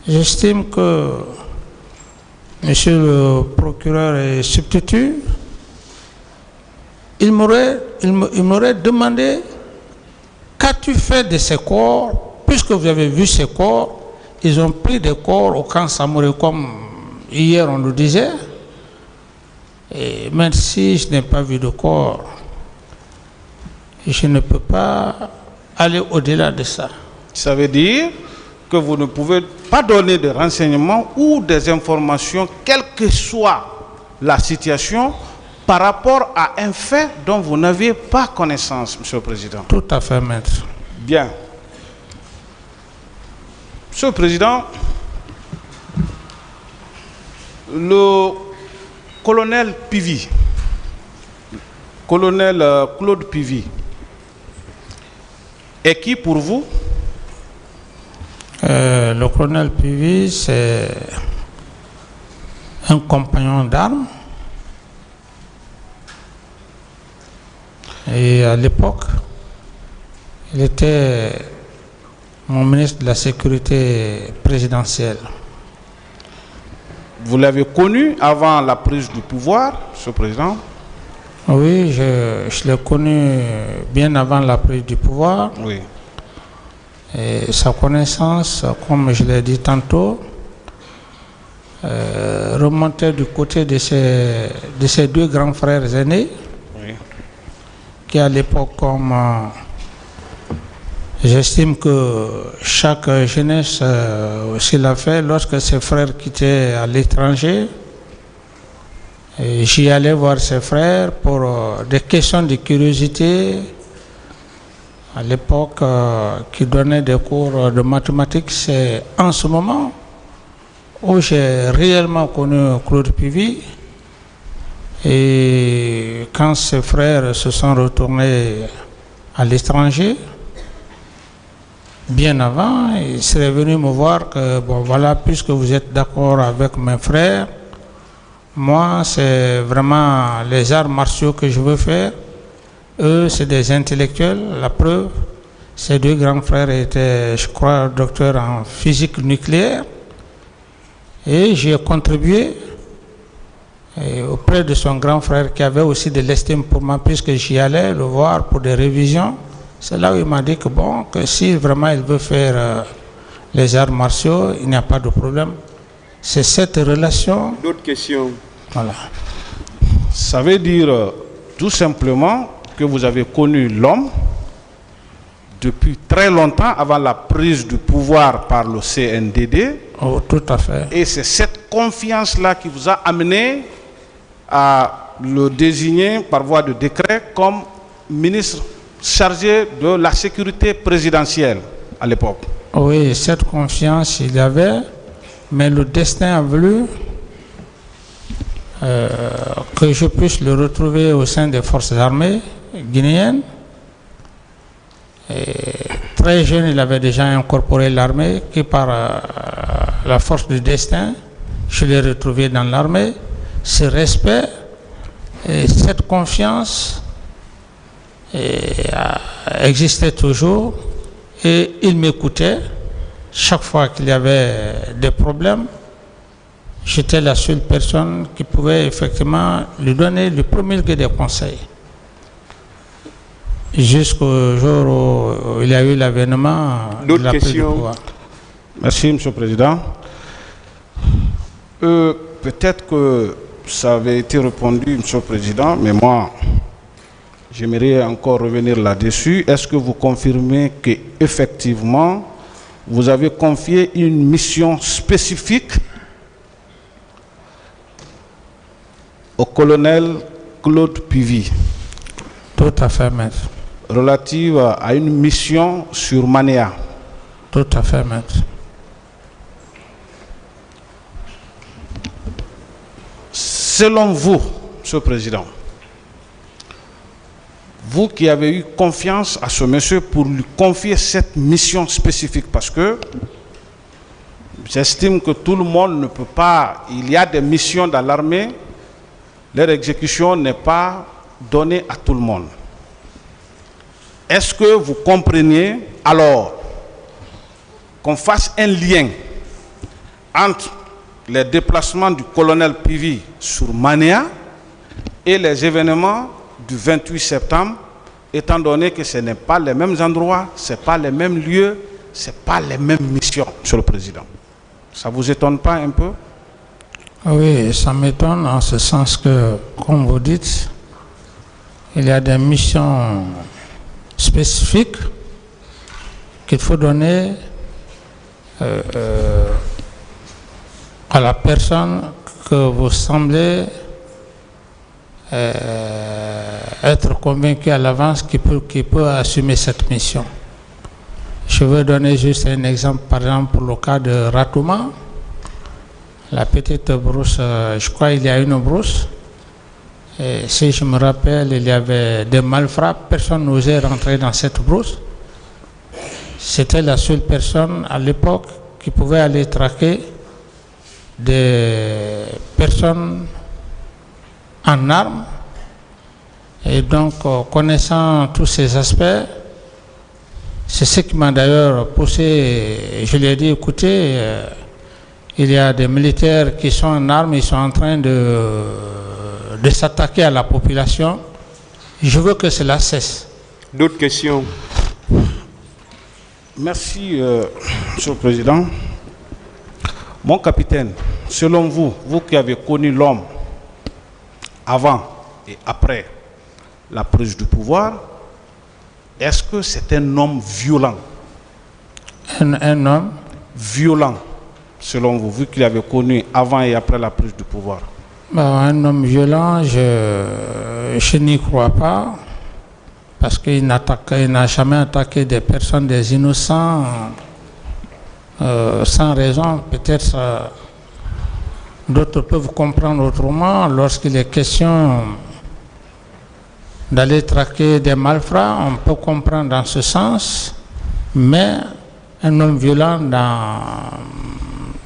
J'estime que monsieur le procureur et substitut, il m'aurait demandé qu'as-tu fait de ces corps, puisque vous avez vu ces corps, ils ont pris des corps au camp Samoré comme hier on nous disait, et même si je n'ai pas vu de corps, je ne peux pas aller au-delà de ça. Ça veut dire que vous ne pouvez pas donner de renseignements ou des informations, quelle que soit la situation, par rapport à un fait dont vous n'aviez pas connaissance, Monsieur le Président. Tout à fait, maître. Bien. Monsieur le Président, le colonel Pivy, colonel Claude Pivy, est qui pour vous? Le colonel Pivy, c'est un compagnon d'armes. Et à l'époque, il était mon ministre de la Sécurité présidentielle. Vous l'avez connu avant la prise du pouvoir, Monsieur le Président? Oui, je l'ai connu bien avant la prise du pouvoir. Oui. Et sa connaissance, comme je l'ai dit tantôt, remontait du côté de ses deux grands frères aînés, Oui. qui à l'époque, comme j'estime que chaque jeunesse aussi l'a fait, lorsque ses frères quittaient à l'étranger, j'y allais voir ses frères pour des questions de curiosité. À l'époque, qui donnait des cours de mathématiques, c'est en ce moment où j'ai réellement connu Claude Pivy. Et quand ses frères se sont retournés à l'étranger, bien avant, il serait venu me voir que, bon voilà, puisque vous êtes d'accord avec mes frères, moi, c'est vraiment les arts martiaux que je veux faire. Eux, c'est des intellectuels. La preuve, ces deux grands frères étaient, je crois, docteurs en physique nucléaire. Et j'ai contribué auprès de son grand frère qui avait aussi de l'estime pour moi, puisque j'y allais le voir pour des révisions. C'est là où il m'a dit que bon, que si vraiment il veut faire les arts martiaux, il n'y a pas de problème. C'est cette relation. D'autres questions? Voilà. Ça veut dire tout simplement que vous avez connu l'homme depuis très longtemps avant la prise du pouvoir par le CNDD. Oh, tout à fait. Et c'est cette confiance-là qui vous a amené à le désigner par voie de décret comme ministre chargé de la sécurité présidentielle à l'époque. Oui, cette confiance, il y avait, mais le destin a voulu que je puisse le retrouver au sein des forces armées guinéennes. Et très jeune, il avait déjà incorporé l'armée, qui par la force du destin, je l'ai retrouvé dans l'armée. Ce respect et cette confiance existait toujours, et il m'écoutait. Chaque fois qu'il y avait des problèmes, j'étais la seule personne qui pouvait effectivement lui donner, lui promulguer des conseils. Jusqu'au jour où il y a eu l'avènement de la prise du pouvoir. Merci, M. le Président. Peut-être que ça avait été répondu, M. le Président, mais moi, j'aimerais encore revenir là-dessus. Est-ce que vous confirmez qu'effectivement, vous avez confié une mission spécifique au colonel Claude Pivy? Tout à fait, maître. Relative à une mission sur Manéa? Tout à fait, maître. Selon vous, Monsieur le Président, vous qui avez eu confiance à ce monsieur pour lui confier cette mission spécifique, parce que j'estime que tout le monde ne peut pas, il y a des missions dans l'armée, leur exécution n'est pas donnée à tout le monde. Est-ce que vous comprenez alors qu'on fasse un lien entre les déplacements du colonel Pivi sur Manéa et les événements du 28 septembre, étant donné que ce n'est pas les mêmes endroits, ce n'est pas les mêmes lieux, ce n'est pas les mêmes missions, Monsieur le Président. Ça ne vous étonne pas un peu? Oui, ça m'étonne en ce sens que, comme vous dites, il y a des missions spécifiques qu'il faut donner à la personne que vous semblez être convaincu à l'avance qui peut assumer cette mission. Je veux donner juste un exemple, par exemple pour le cas de Ratouma, la petite brousse, je crois qu'il y a une brousse, et si je me rappelle, il y avait des malfrats, personne n'osait rentrer dans cette brousse. C'était la seule personne à l'époque qui pouvait aller traquer des personnes en armes. Et donc, connaissant tous ces aspects, c'est ce qui m'a d'ailleurs poussé. Je lui ai dit, écoutez, il y a des militaires qui sont en armes, ils sont en train de s'attaquer à la population. Je veux que cela cesse. D'autres questions? Merci, Monsieur le Président. Mon capitaine, selon vous, vous qui avez connu l'homme avant et après la prise du pouvoir, est-ce que c'est un homme violent? Un homme violent, selon vous, vu qu'il avait connu avant et après la prise du pouvoir? Un homme violent, je n'y crois pas, parce qu'il n'a jamais attaqué des personnes, des innocents, sans raison. Peut-être d'autres peuvent comprendre autrement. Lorsqu'il est question d'aller traquer des malfrats, on peut comprendre dans ce sens, mais un homme violent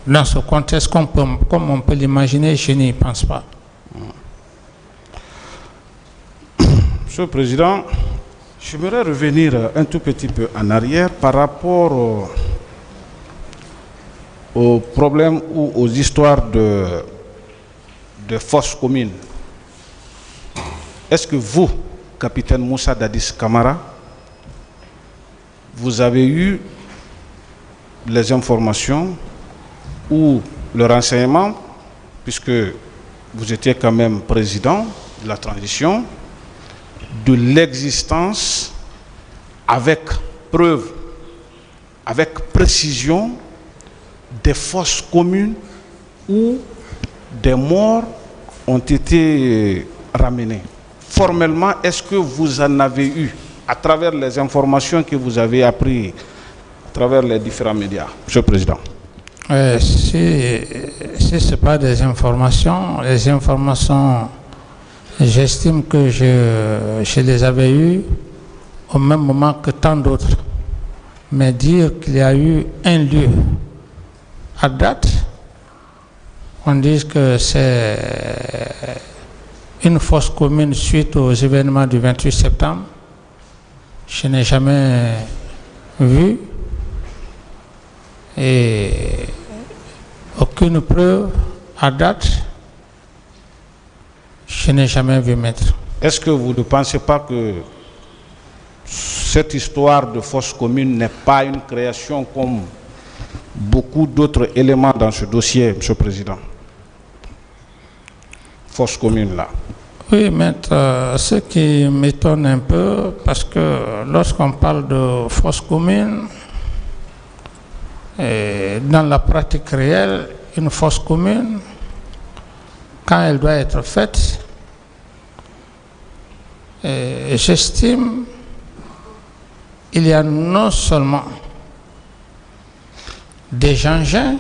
dans ce contexte, comme on peut l'imaginer, je n'y pense pas. Monsieur le Président, j'aimerais revenir un tout petit peu en arrière par rapport aux problèmes ou aux histoires de fosses communes. Est-ce que vous, capitaine Moussa Dadis Camara, vous avez eu les informations ou le renseignement, puisque vous étiez quand même président de la transition, de l'existence avec preuve, avec précision, des fosses communes où des morts ont été ramenés? Formellement, est-ce que vous en avez eu à travers les informations que vous avez apprises à travers les différents médias, Monsieur le Président? Si ce n'est pas des informations, les informations, j'estime que je les avais eues au même moment que tant d'autres. Mais dire qu'il y a eu un lieu à date, on dit que c'est une fosse commune suite aux événements du 28 septembre, je n'ai jamais vu. Et aucune preuve à date, je n'ai jamais vu mettre. Est-ce que vous ne pensez pas que cette histoire de fosse commune n'est pas une création comme beaucoup d'autres éléments dans ce dossier, Monsieur le Président? Fosse commune là. Oui, maître, ce qui m'étonne un peu, parce que lorsqu'on parle de fosse commune, et dans la pratique réelle, une fosse commune, quand elle doit être faite, j'estime il y a non seulement des engins,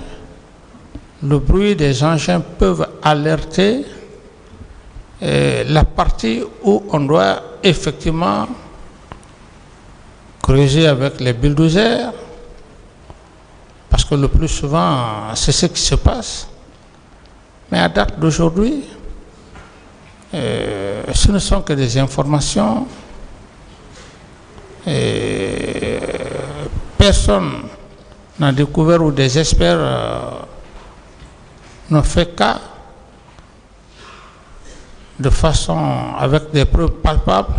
le bruit des engins peuvent alerter la partie où on doit effectivement creuser avec les bulldozers, parce que le plus souvent, c'est ce qui se passe. Mais à date d'aujourd'hui, ce ne sont que des informations. Personne n'a découvert, ou des experts ne fait qu'à, de façon avec des preuves palpables,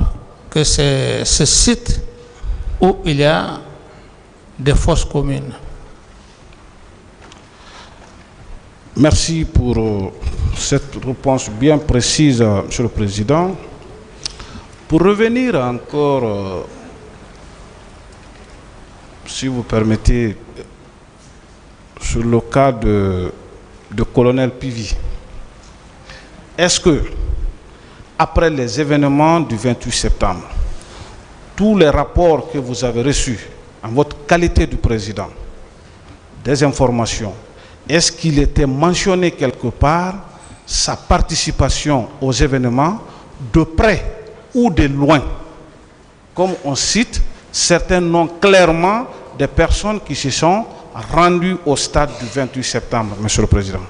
que c'est ce site où il y a des fosses communes. Merci pour cette réponse bien précise, Monsieur le Président. Pour revenir encore, si vous permettez, sur le cas de colonel Pivi, est-ce que, après les événements du 28 septembre, tous les rapports que vous avez reçus en votre qualité de président, des informations, est-ce qu'il était mentionné quelque part sa participation aux événements de près ou de loin? Comme on cite certains noms clairement des personnes qui se sont rendues au stade du 28 septembre, Monsieur le Président.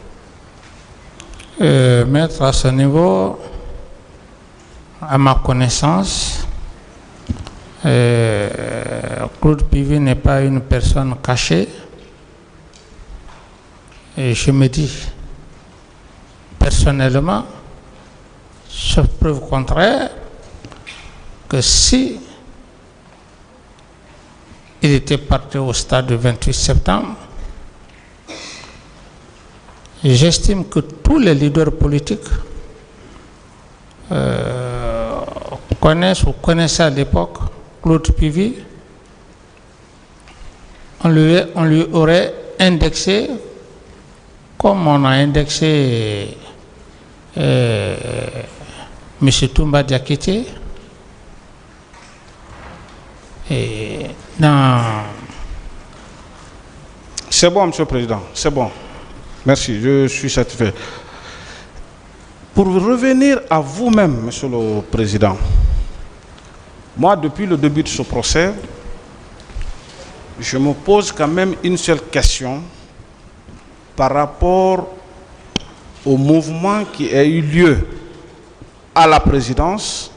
Maître, à ce niveau, à ma connaissance, Claude Pivi n'est pas une personne cachée. Et je me dis, personnellement, sauf preuve contraire, que si il était parti au stade du 28 septembre, j'estime que tous les leaders politiques connaissent ou connaissaient à l'époque Claude Pivi. On lui aurait indexé comme on a indexé M. Toumba Diakité. Et dans... C'est bon, Monsieur le Président, c'est bon. Merci, je suis satisfait. Pour revenir à vous-même, Monsieur le Président, moi, depuis le début de ce procès, je me pose quand même une seule question par rapport au mouvement qui a eu lieu à la présidence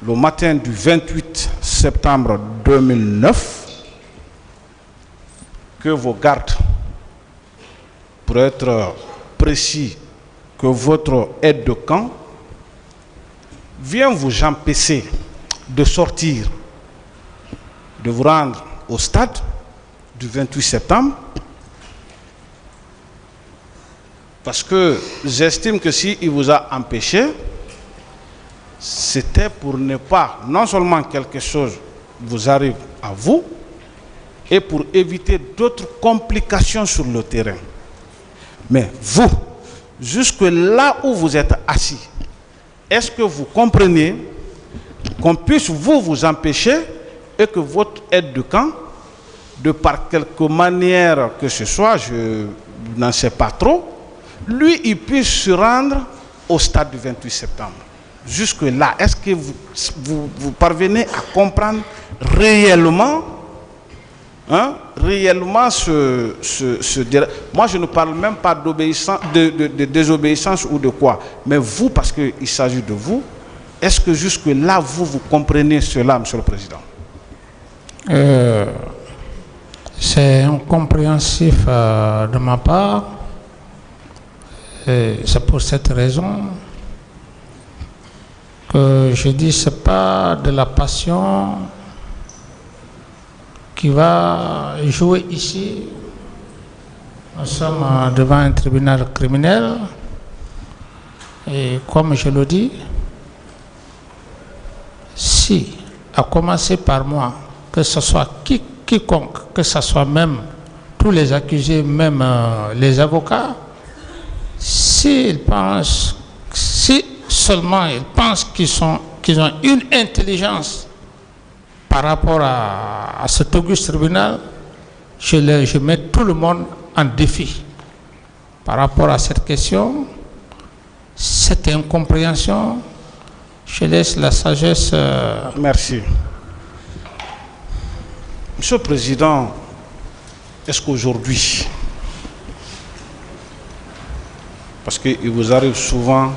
le matin du 28 septembre 2009, que vos gardes, pour être précis, que votre aide de camp vient vous empêcher de sortir, de vous rendre au stade du 28 septembre, parce que j'estime que s'il vous a empêché, c'était pour ne pas, non seulement quelque chose vous arrive à vous, et pour éviter d'autres complications sur le terrain. Mais vous, jusque là où vous êtes assis, est-ce que vous comprenez qu'on puisse vous empêcher et que votre aide de camp, de par quelque manière que ce soit, je n'en sais pas trop, lui, il puisse se rendre au stade du 28 septembre. Jusque-là, est-ce que vous parvenez à comprendre réellement, réellement moi, je ne parle même pas d'obéissance, de désobéissance ou de quoi, mais vous, parce qu'il s'agit de vous, est-ce que jusque-là, vous comprenez cela, Monsieur le Président? C'est incompréhensif de ma part. C'est pour cette raison que je dis que ce n'est pas de la passion qui va jouer ici. Nous sommes devant un tribunal criminel et comme je le dis, si, à commencer par moi, que ce soit quiconque, que ce soit même tous les accusés, même les avocats, si seulement ils pensent qu'ils ont une intelligence par rapport à cet auguste tribunal, je mets tout le monde en défi par rapport à cette question, cette incompréhension. Je laisse la sagesse. Merci. Monsieur le Président, est-ce qu'aujourd'hui, parce qu'il vous arrive souvent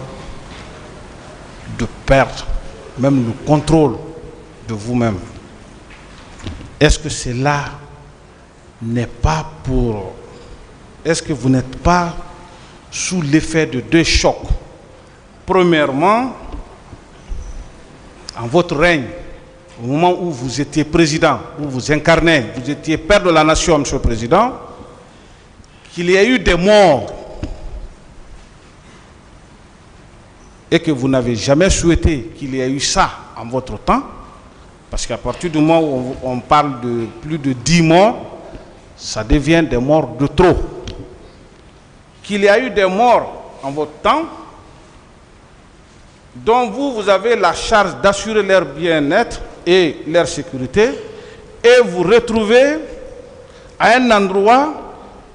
de perdre même le contrôle de vous-même, est-ce que cela n'est pas pour est-ce que vous n'êtes pas sous l'effet de deux chocs? Premièrement, en votre règne, au moment où vous étiez président, où vous incarnez, vous étiez père de la nation, monsieur le président, qu'il y a eu des morts et que vous n'avez jamais souhaité qu'il y ait eu ça en votre temps, parce qu'à partir du moment où on parle de plus de 10 morts, ça devient des morts de trop. Qu'il y a eu des morts en votre temps, dont vous avez la charge d'assurer leur bien-être et leur sécurité, et vous retrouvez à un endroit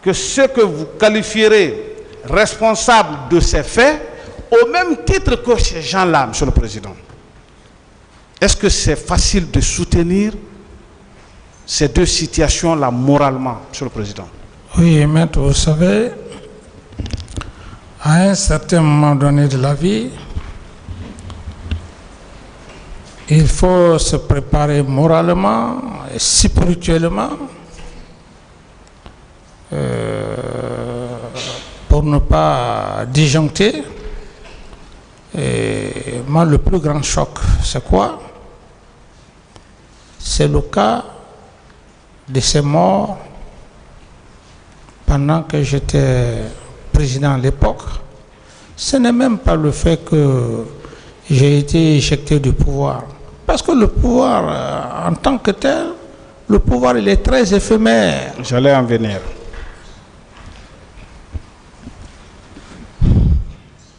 que ceux que vous qualifierez responsables de ces faits, au même titre que ces gens-là, monsieur le président. Est-ce que c'est facile de soutenir ces deux situations-là moralement, monsieur le président? Oui, maître, vous savez, à un certain moment donné de la vie, il faut se préparer moralement et spirituellement pour ne pas disjoncter. Et moi, le plus grand choc, c'est quoi? C'est le cas de ces morts pendant que j'étais président à l'époque. Ce n'est même pas le fait que j'ai été éjecté du pouvoir. Parce que le pouvoir, en tant que tel, le pouvoir, il est très éphémère. J'allais en venir.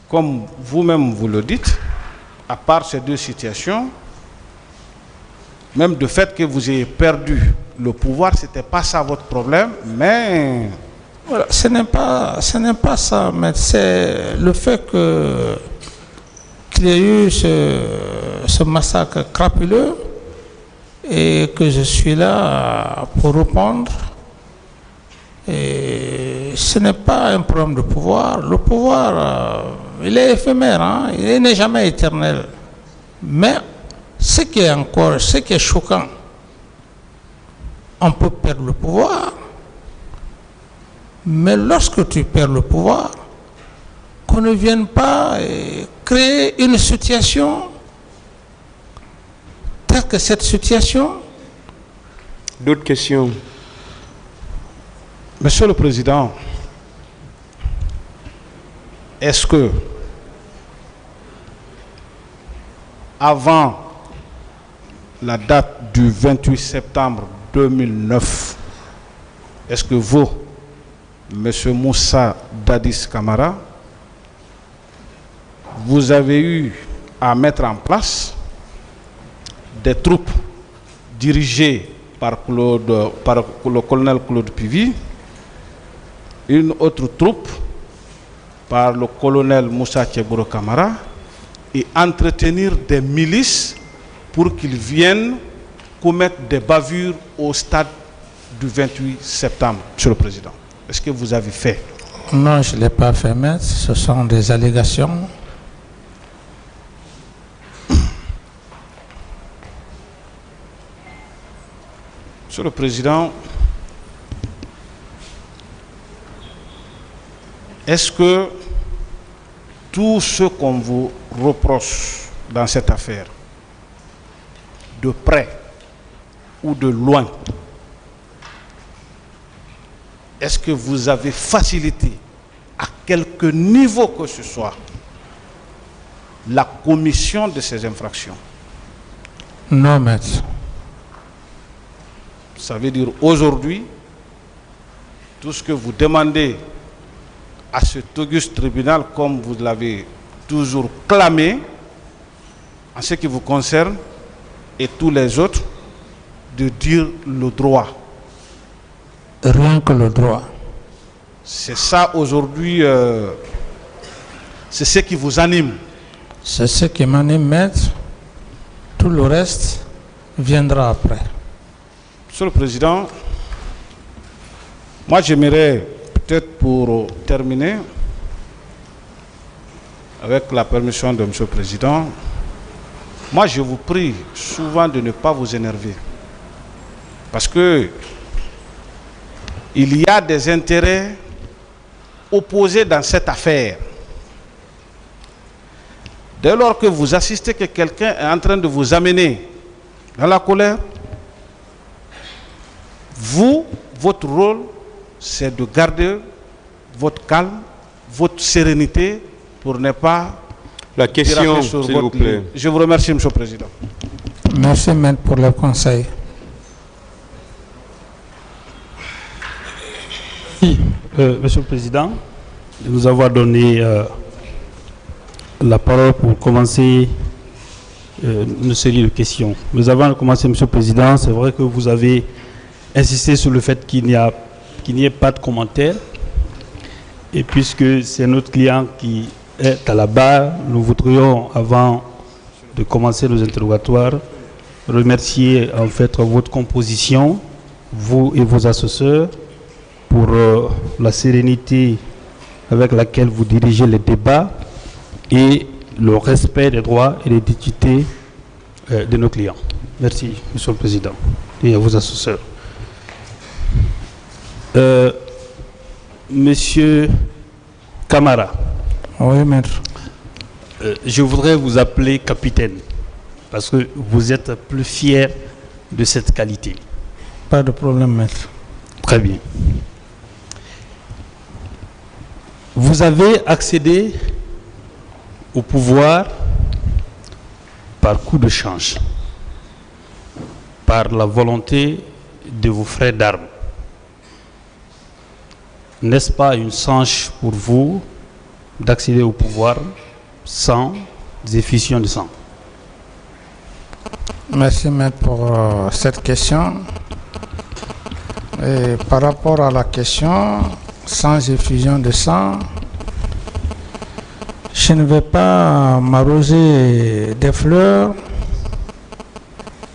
Comme vous-même vous le dites, à part ces deux situations, même le fait que vous ayez perdu le pouvoir, ce n'était pas ça votre problème, mais... Voilà, ce n'est pas ça, mais c'est le fait qu'il y ait eu ce massacre crapuleux et que je suis là pour répondre. Et ce n'est pas un problème de pouvoir. Le pouvoir, il est éphémère, hein? Il n'est jamais éternel. Mais ce qui est choquant, on peut perdre le pouvoir, mais lorsque tu perds le pouvoir, qu'on ne vienne pas créer une situation telle que cette situation. D'autres questions? Monsieur le Président, est-ce que avant la date du 28 septembre 2009, est-ce que vous, Monsieur Moussa Dadis Camara, vous avez eu à mettre en place des troupes dirigées par le colonel Claude Pivy, une autre troupe par le colonel Moussa Tchegoro Camara, et entretenir des milices pour qu'ils viennent commettre des bavures au stade du 28 septembre, Monsieur le Président? Est-ce que vous avez fait? Non, je ne l'ai pas fait, maître. Ce sont des allégations. Monsieur le Président, est-ce que tout ce qu'on vous reproche dans cette affaire, de près ou de loin, est-ce que vous avez facilité à quelque niveau que ce soit la commission de ces infractions? Non, maître. Ça veut dire aujourd'hui, tout ce que vous demandez à cet auguste tribunal, comme vous l'avez toujours clamé, en ce qui vous concerne, et tous les autres, de dire le droit. Rien que le droit. C'est ça aujourd'hui, c'est ce qui vous anime. C'est ce qui m'anime, maître. Tout le reste viendra après. Monsieur le Président, moi j'aimerais peut-être pour terminer, avec la permission de Monsieur le Président, moi je vous prie souvent de ne pas vous énerver. Parce que il y a des intérêts opposé dans cette affaire. Dès lors que vous assistez que quelqu'un est en train de vous amener dans la colère, vous, votre rôle, c'est de garder votre calme, votre sérénité pour ne pas... La question, s'il vous plaît. Je vous remercie, M. le Président. Merci, Maître, pour le conseil. Monsieur le Président, de nous avoir donné la parole pour commencer une série de questions. Mais avant de commencer, Monsieur le Président, c'est vrai que vous avez insisté sur le fait qu'il n'y ait pas de commentaires. Et puisque c'est notre client qui est à la barre, nous voudrions, avant de commencer nos interrogatoires, remercier en fait votre composition, vous et vos assesseurs, pour la sérénité avec laquelle vous dirigez les débats et le respect des droits et des dignités de nos clients. Merci, Monsieur le Président, et à vos assesseurs. Monsieur Camara. Oui, Maître. Je voudrais vous appeler capitaine, parce que vous êtes plus fier de cette qualité. Pas de problème, Maître. Très bien. Vous avez accédé au pouvoir par coup de change, par la volonté de vos frères d'armes. N'est-ce pas une chance pour vous d'accéder au pouvoir sans effusion de sang? Merci, Maître, pour cette question. Et par rapport à la question, sans effusion de sang, je ne vais pas m'arroser des fleurs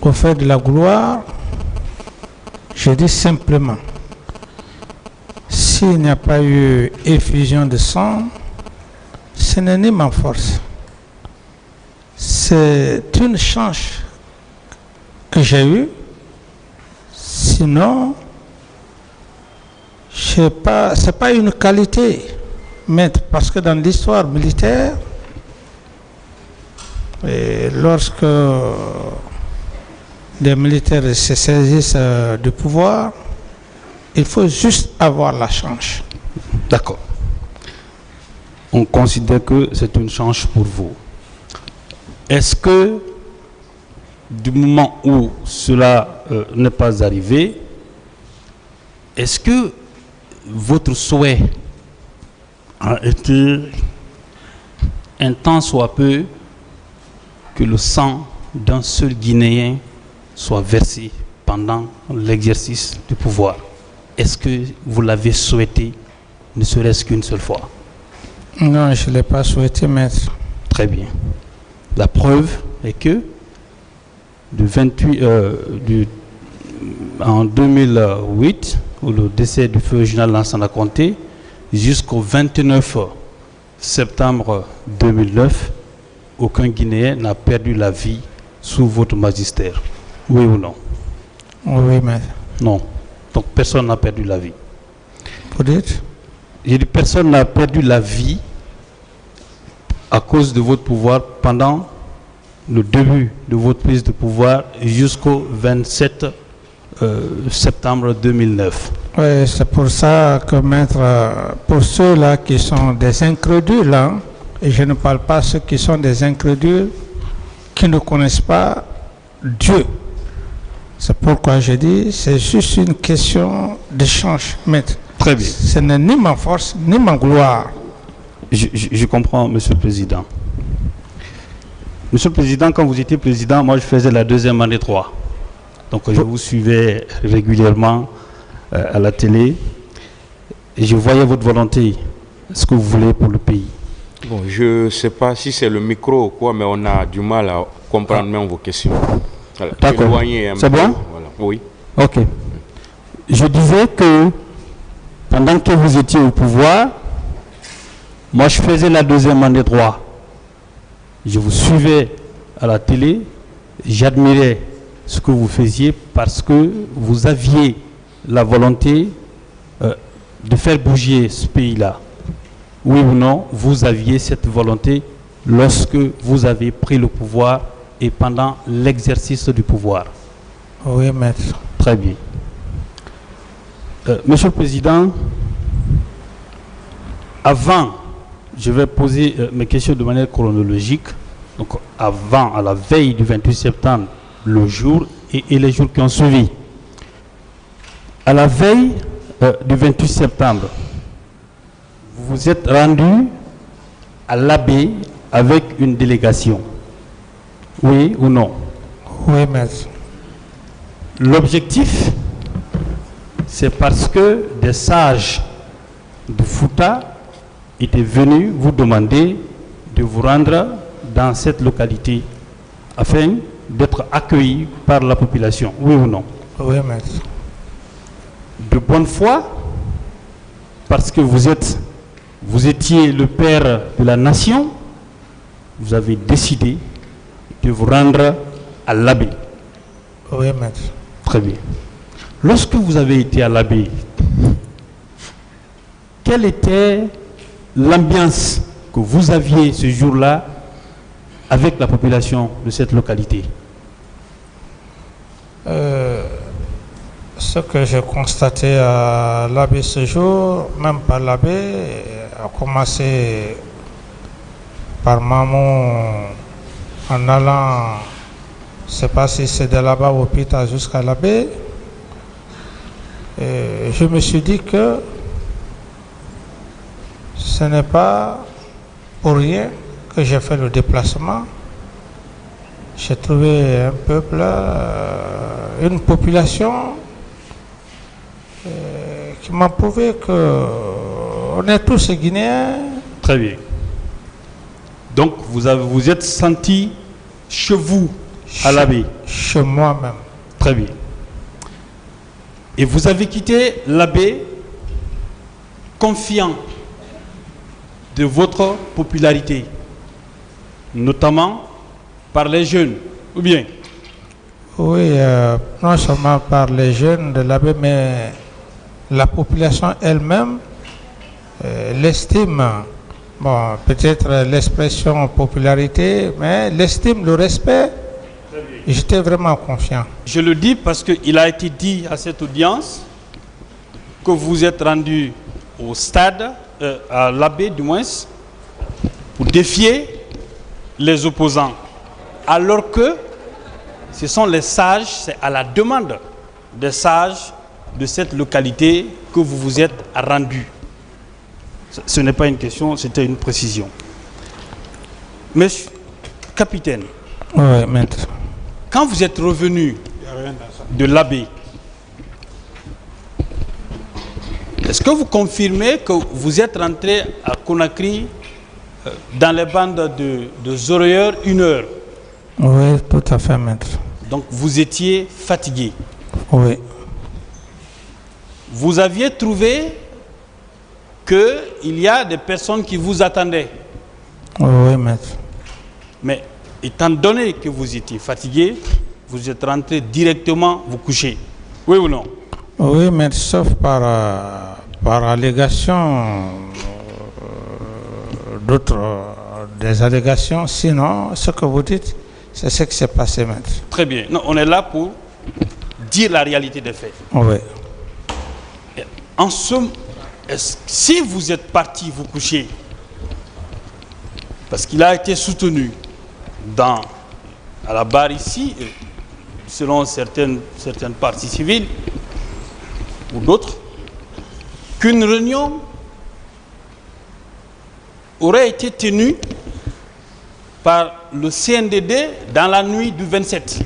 au fait de la gloire. Je dis simplement, s'il n'y a pas eu effusion de sang, ce n'est ni ma force. C'est une chance que j'ai eue. Sinon, ce n'est pas une qualité, Maître, parce que dans l'histoire militaire, lorsque des militaires se saisissent du pouvoir, il faut juste avoir la chance. D'accord. On considère que c'est une chance pour vous. Est-ce que, du moment où cela n'est pas arrivé, est-ce que votre souhait a été un tant soit peu que le sang d'un seul Guinéen soit versé pendant l'exercice du pouvoir? Est-ce que vous l'avez souhaité, ne serait-ce qu'une seule fois? Non, je ne l'ai pas souhaité, Maître. Très bien. La preuve est que en 2008, où le décès du feu régional Lansana Conté, jusqu'au 29 septembre 2009, aucun Guinéen n'a perdu la vie sous votre magistère. Oui ou non? Oui, Maître. Non. Donc personne n'a perdu la vie. Vous dites? J'ai dit personne n'a perdu la vie à cause de votre pouvoir pendant le début de votre prise de pouvoir jusqu'au 27 septembre 2009. Oui, c'est pour ça que, Maître, pour ceux-là qui sont des incrédules, hein, et je ne parle pas de ceux qui sont des incrédules, qui ne connaissent pas Dieu. C'est pourquoi je dis, c'est juste une question d'échange, Maître. Très bien. Ce n'est ni ma force, ni ma gloire. Je comprends, Monsieur le Président. Monsieur le Président, quand vous étiez président, moi je faisais la deuxième année 3. Donc je vous suivais régulièrement à la télé et je voyais votre volonté, ce que vous voulez pour le pays. Bon, je ne sais pas si c'est le micro ou quoi, mais on a du mal à comprendre même vos questions. D'accord. C'est bon? Voilà. Oui. Ok. Je disais que pendant que vous étiez au pouvoir, moi je faisais la deuxième année droit. Je vous suivais à la télé, j'admirais ce que vous faisiez parce que vous aviez la volonté de faire bouger ce pays-là. Oui ou non, vous aviez cette volonté lorsque vous avez pris le pouvoir et pendant l'exercice du pouvoir? Oui, maître. Très bien. Monsieur le Président, avant, je vais poser mes questions de manière chronologique. Donc, avant, à la veille du 28 septembre, le jour et les jours qui ont suivi. À la veille du 28 septembre, vous vous êtes rendu à l'Abbé avec une délégation. Oui ou non? Oui, maître. L'objectif, c'est parce que des sages de Fouta étaient venus vous demander de vous rendre dans cette localité afin d'être accueillis par la population. Oui ou non? Oui, maître. De bonne foi, parce que vous étiez le père de la nation, vous avez décidé de vous rendre à l'Abbé. Oui, maître. Très bien. Lorsque vous avez été à l'Abbé, quelle était l'ambiance que vous aviez ce jour-là avec la population de cette localité? Ce que j'ai constaté à l'Abbé ce jour, même par l'Abbé, a commencé par maman en allant, je ne sais pas si c'est de là-bas au Pita jusqu'à l'Abbé. Je me suis dit que ce n'est pas pour rien que j'ai fait le déplacement. J'ai trouvé un peuple, une population qui m'a prouvé qu'on est tous Guinéens. Très bien. Donc vous êtes senti chez vous, à l'Abbé? Chez moi-même. Très bien. Et vous avez quitté l'Abbé confiant de votre popularité, notamment par les jeunes, ou bien? Oui, non seulement par les jeunes de l'Abbé, mais la population elle-même l'estime. Bon, peut-être l'expression popularité, mais l'estime, le respect, j'étais vraiment confiant. Je le dis parce qu'il a été dit à cette audience que vous êtes rendu au stade, à l'Abbé du moins, pour défier les opposants. Alors que ce sont les sages, c'est à la demande des sages de cette localité que vous vous êtes rendu. Ce n'est pas une question, c'était une précision. Monsieur capitaine, oui, maître. Quand vous êtes revenu de l'Abbé, est-ce que vous confirmez que vous êtes rentré à Conakry dans les bandes de Zoroyeur 1 heure? Oui, tout à fait, maître. Donc vous étiez fatigué. Oui. Vous aviez trouvé qu'il y a des personnes qui vous attendaient. Oui, maître. Mais étant donné que vous étiez fatigué, vous êtes rentré directement vous coucher. Oui ou non? Oui, maître, sauf par allégation des allégations. Sinon, ce que vous dites, c'est ce qui s'est passé, maître. Très bien. Non, on est là pour dire la réalité des faits. Oui. En somme, si vous êtes parti vous coucher, parce qu'il a été soutenu à la barre ici, selon certaines parties civiles ou d'autres, qu'une réunion aurait été tenue par le CNDD dans la nuit du 27.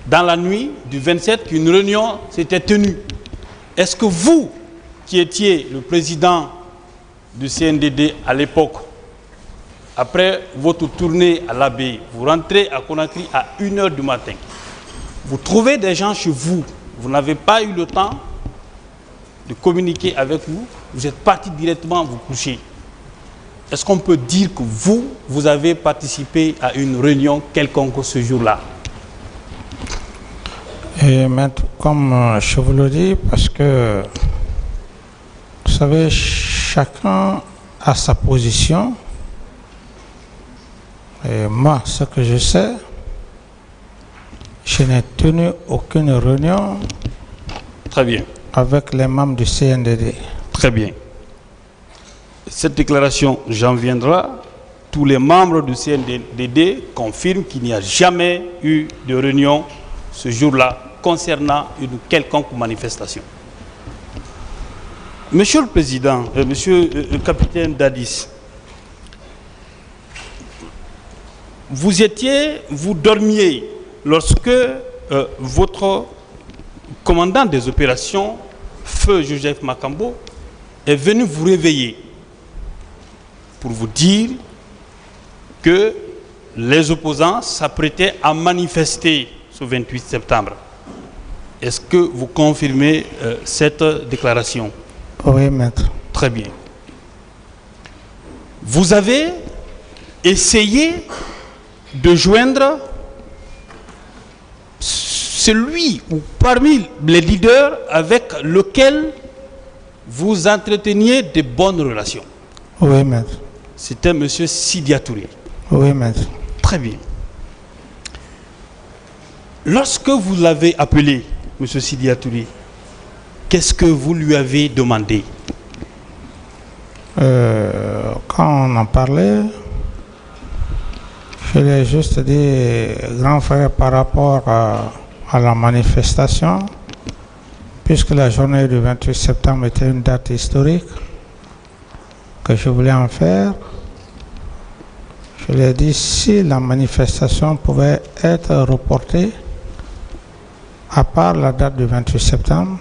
Dans la nuit du 27, qu'une réunion s'était tenue. Est-ce que vous, qui étiez le président du CNDD à l'époque, après votre tournée à l'Abbé, vous rentrez à Conakry à 1 heure du matin, vous trouvez des gens chez vous, vous n'avez pas eu le temps de communiquer avec vous, vous êtes parti directement vous coucher. Est-ce qu'on peut dire que vous avez participé à une réunion quelconque ce jour-là? Et maître, comme je vous le dis, parce que, vous savez, chacun a sa position. Et moi, ce que je sais, je n'ai tenu aucune réunion. Très bien. Avec les membres du CNDD. Très bien. Cette déclaration, j'en viendrai. Tous les membres du CNDD confirment qu'il n'y a jamais eu de réunion ce jour-là concernant une quelconque manifestation. Monsieur le Président, Monsieur le capitaine Dadis, vous dormiez lorsque votre commandant des opérations, Feu Joseph Makambo, est venu vous réveiller pour vous dire que les opposants s'apprêtaient à manifester ce 28 septembre. Est-ce que vous confirmez cette déclaration? Oui, maître. Très bien. Vous avez essayé de joindre celui ou parmi les leaders avec lequel vous entreteniez de bonnes relations. Oui, maître. C'était M. Sidia Touré. Oui, maître. Très bien. Lorsque vous l'avez appelé, M. Sidia Touré, qu'est-ce que vous lui avez demandé? Quand on en parlait, je lui ai juste dit, grand frère, par rapport à la manifestation, puisque la journée du 28 septembre était une date historique, que je voulais en faire, je lui ai dit si la manifestation pouvait être reportée, à part la date du 28 septembre,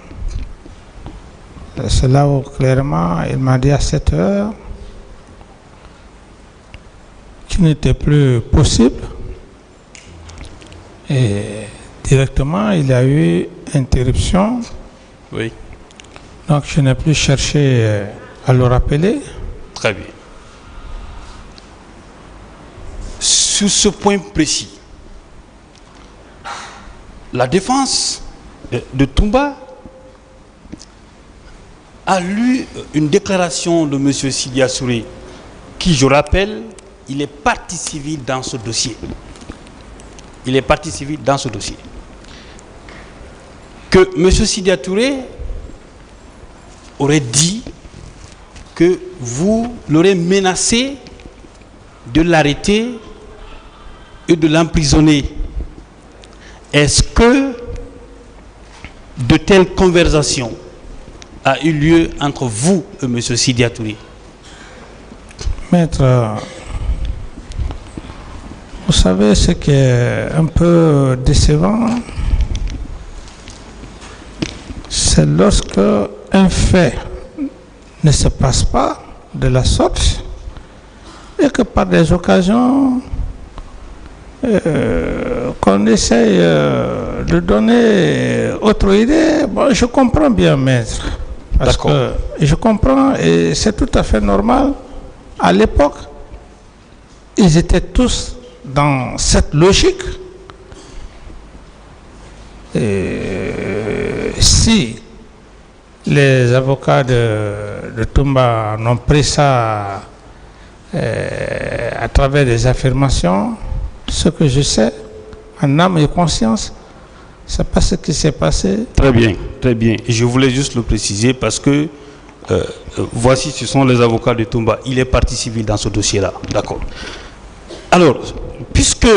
c'est là où clairement il m'a dit à 7 heures qu'il n'était plus possible. Et directement, il y a eu interruption. Oui. Donc, je n'ai plus cherché à le rappeler. Très bien. Sur ce point précis, la défense de Toumba a lu une déclaration de M. Sidia Touré, qui, je rappelle, il est partie civile dans ce dossier. Il est partie civile dans ce dossier. Que M. Sidia Touré aurait dit que vous l'aurez menacé de l'arrêter et de l'emprisonner. Est-ce que de telles conversations a eu lieu entre vous et M. Sidia Touré? Maître, vous savez ce qui est un peu décevant, c'est lorsque un fait ne se passe pas de la sorte et que par des occasions qu'on essaye de donner autre idée. Bon, je comprends bien, maître. Parce que je comprends et c'est tout à fait normal. À l'époque, ils étaient tous dans cette logique. Et si les avocats de Toumba n'ont pris ça à travers des affirmations, ce que je sais, en âme et conscience, c'est pas ce qui s'est passé. Très bien, très bien. Et je voulais juste le préciser parce que voici, ce sont les avocats de Toumba. Il est partie civile dans ce dossier-là. D'accord. Alors, puisque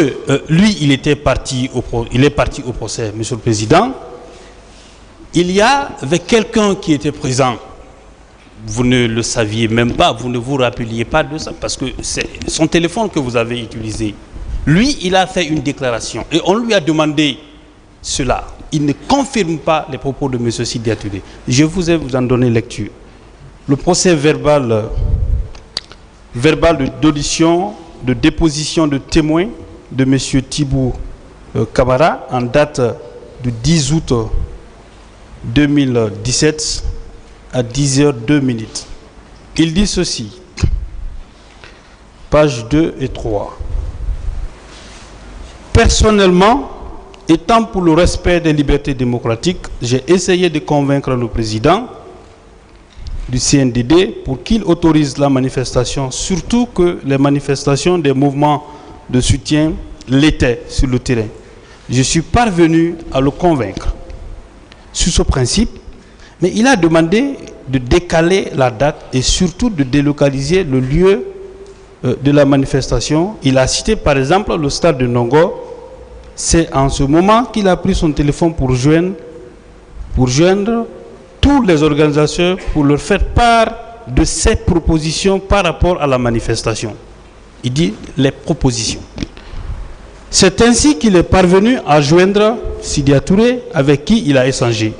lui, il est parti au procès, Monsieur le Président, il y avait quelqu'un qui était présent. Vous ne le saviez même pas, vous ne vous rappeliez pas de ça, parce que c'est son téléphone que vous avez utilisé. Lui, il a fait une déclaration et on lui a demandé cela. Il ne confirme pas les propos de M. Sidia Touré. Je vous en donné lecture. Le procès verbal d'audition, de déposition de témoins de M. Thibou Kamara en date du 10 août 2017 à 10h02. Il dit ceci, pages 2 et 3. Personnellement, étant pour le respect des libertés démocratiques, j'ai essayé de convaincre le président du CNDD pour qu'il autorise la manifestation, surtout que les manifestations des mouvements de soutien l'étaient sur le terrain. Je suis parvenu à le convaincre sur ce principe, mais il a demandé de décaler la date et surtout de délocaliser le lieu de la manifestation. Il a cité par exemple le stade de Nongo. C'est en ce moment qu'il a pris son téléphone pour joindre tous les organisateurs pour leur faire part de ses propositions par rapport à la manifestation. Il dit les propositions. C'est ainsi qu'il est parvenu à joindre Sidya Touré avec qui il a échangé.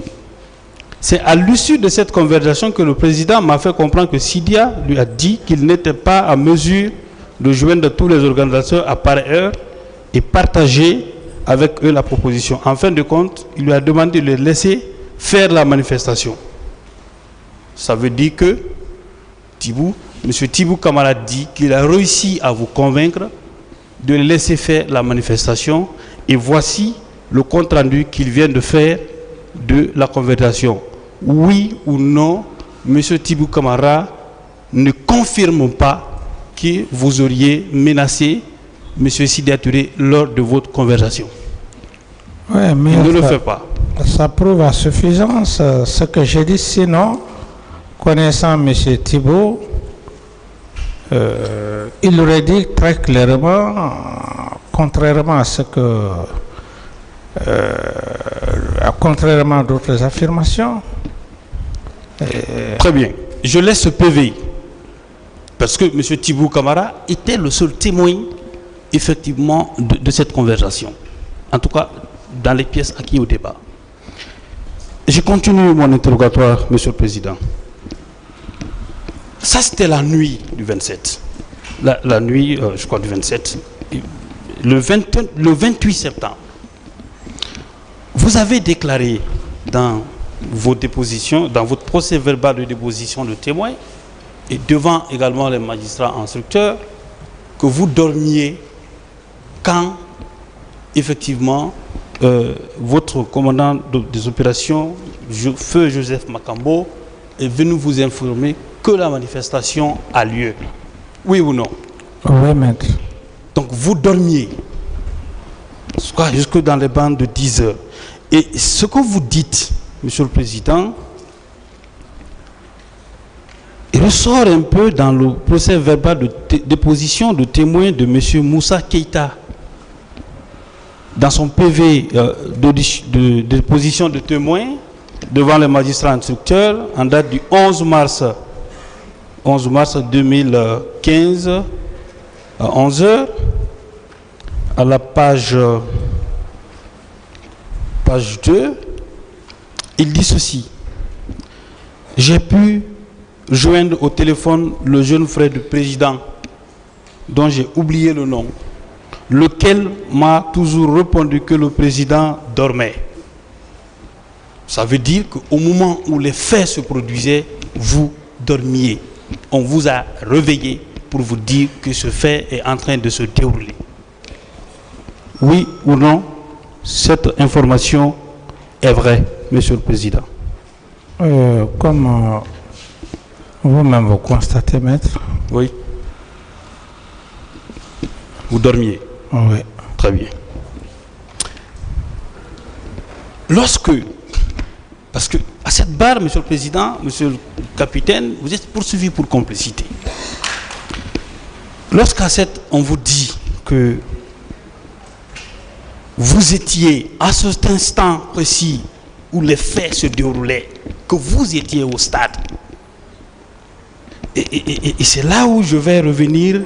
C'est à l'issue de cette conversation que le président m'a fait comprendre que Sidya lui a dit qu'il n'était pas à mesure de joindre tous les organisateurs à pareille heure et partager avec eux la proposition. En fin de compte, il lui a demandé de les laisser faire la manifestation. Ça veut dire que M. Thibou Camara dit qu'il a réussi à vous convaincre de les laisser faire la manifestation. Et voici le compte rendu qu'il vient de faire de la conversation. Oui ou non, M. Thibou Camara ne confirme pas que vous auriez menacé M. Sidya Touré lors de votre conversation. Ouais, mais il ne le fait pas. Ça prouve à suffisance ce que j'ai dit. Sinon, connaissant M. Thibou, il aurait dit très clairement, contrairement à ce que, contrairement à d'autres affirmations. Très bien. Je laisse ce PV parce que M. Thibou Camara était le seul témoin effectivement de cette conversation. En tout cas, dans les pièces acquises au débat. Je continue mon interrogatoire, M. le Président. Ça, c'était la nuit du 27. La nuit, je crois, du 27. Le 28 septembre. Vous avez déclaré dans vos dépositions, dans votre procès verbal de déposition de témoins, et devant également les magistrats instructeurs, que vous dormiez quand, effectivement, votre commandant des opérations, Feu Joseph Makambo, est venu vous informer que la manifestation a lieu. Oui ou non? Oui, maître. Donc vous dormiez jusque dans les bandes de 10 heures. Et ce que vous dites, Monsieur le Président, il ressort un peu dans le procès verbal de déposition de témoin de M. Moussa Keïta. Dans son PV de déposition de témoin devant les magistrats instructeurs en date du 11 mars 2015 à 11 heures, à la page 2, il dit ceci: j'ai pu joindre au téléphone le jeune frère du président dont j'ai oublié le nom, lequel m'a toujours répondu que le président dormait. Ça veut dire qu'au moment où les faits se produisaient, vous dormiez. On vous a réveillé pour vous dire que ce fait est en train de se dérouler. Oui ou non, cette information est vraie, Monsieur le Président? Comme vous-même vous constatez, maître. Oui. Vous dormiez? Oui. Très bien. Parce que à cette barre, Monsieur le Président, Monsieur le Capitaine, vous êtes poursuivi pour complicité. Lorsqu'à cette, on vous dit que vous étiez à cet instant précis où les faits se déroulaient, que vous étiez au stade. Et c'est là où je vais revenir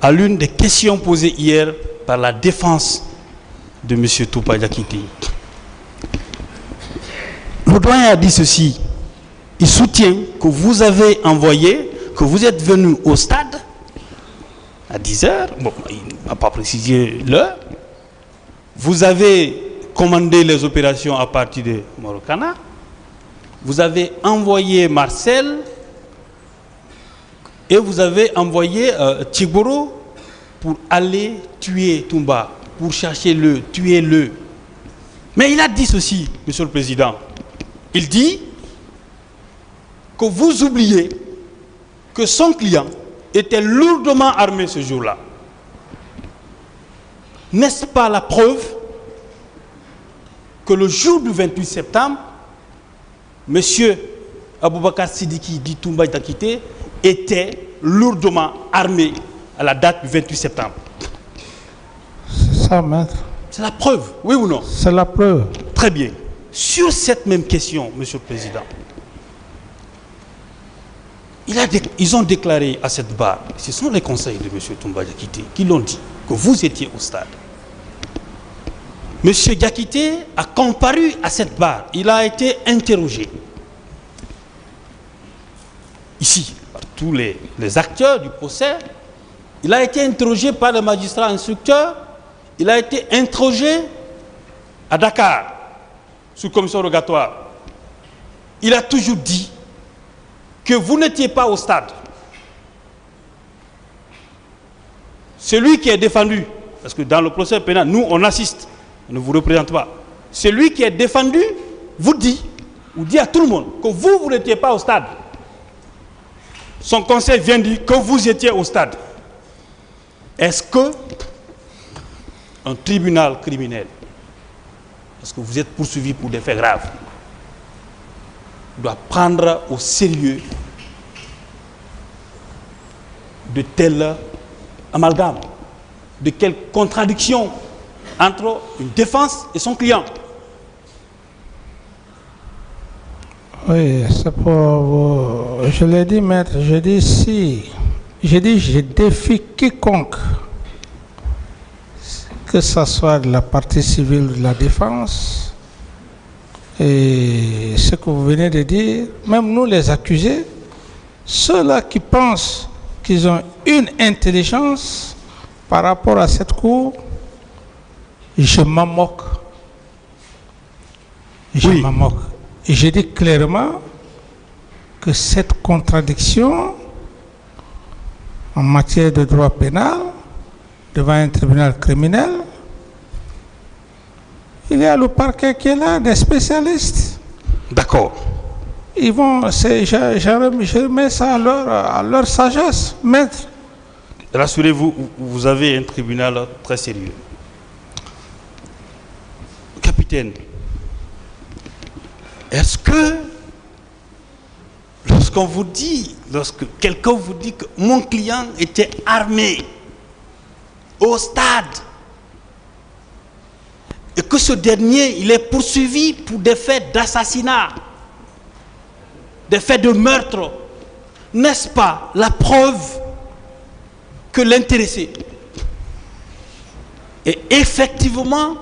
à l'une des questions posées hier par la défense de M. Toupa Diakité. Le doyen a dit ceci: il soutient que vous avez envoyé, que vous êtes venu au stade à 10 heures, bon, il n'a pas précisé l'heure, vous avez commandé les opérations à partir de Morokana, vous avez envoyé Marcel et vous avez envoyé Tchiboro pour aller tuer Toumba, pour chercher-le, tuer-le. Mais il a dit ceci, Monsieur le Président. Il dit que vous oubliez que son client était lourdement armé ce jour-là. N'est-ce pas la preuve que le jour du 28 septembre, M. Aboubakar Sidiki dit Toumba Diakité était lourdement armé à la date du 28 septembre? C'est ça, maître. C'est la preuve, oui ou non? C'est la preuve. Très bien. Sur cette même question, Monsieur le Président, ils ont déclaré à cette barre, ce sont les conseils de M. Toumba Diakité qui l'ont dit, que vous étiez au stade. M. Diakité a comparu à cette barre, il a été interrogé. Ici, par tous les acteurs du procès, il a été interrogé par le magistrat instructeur, il a été interrogé à Dakar, sous commission rogatoire. Il a toujours dit que vous n'étiez pas au stade. Celui qui est défendu, parce que dans le procès pénal, nous on assiste, on ne vous représente pas. Celui qui est défendu vous dit, ou dit à tout le monde, que vous n'étiez pas au stade. Son conseil vient dire que vous étiez au stade. Est-ce que un tribunal criminel, parce que vous êtes poursuivi pour des faits graves, doit prendre au sérieux de tels amalgames, de quelle contradiction entre une défense et son client? Oui, c'est pour... Je l'ai dit, maître, je dis si... Je dis, je défie quiconque, que ce soit de la partie civile de la défense, et ce que vous venez de dire, même nous les accusés, ceux-là qui pensent qu'ils ont une intelligence par rapport à cette cour, je m'en moque. Je m'en moque. Et je dis clairement que cette contradiction en matière de droit pénal devant un tribunal criminel, il y a le parquet qui est là, des spécialistes. D'accord. Ils vont, je remets ça à leur sagesse, maître. Rassurez-vous, vous avez un tribunal très sérieux. Capitaine, est-ce que lorsque quelqu'un vous dit que mon client était armé au stade et que ce dernier, il est poursuivi pour des faits d'assassinat, des faits de meurtre, n'est-ce pas la preuve que l'intéressé est effectivement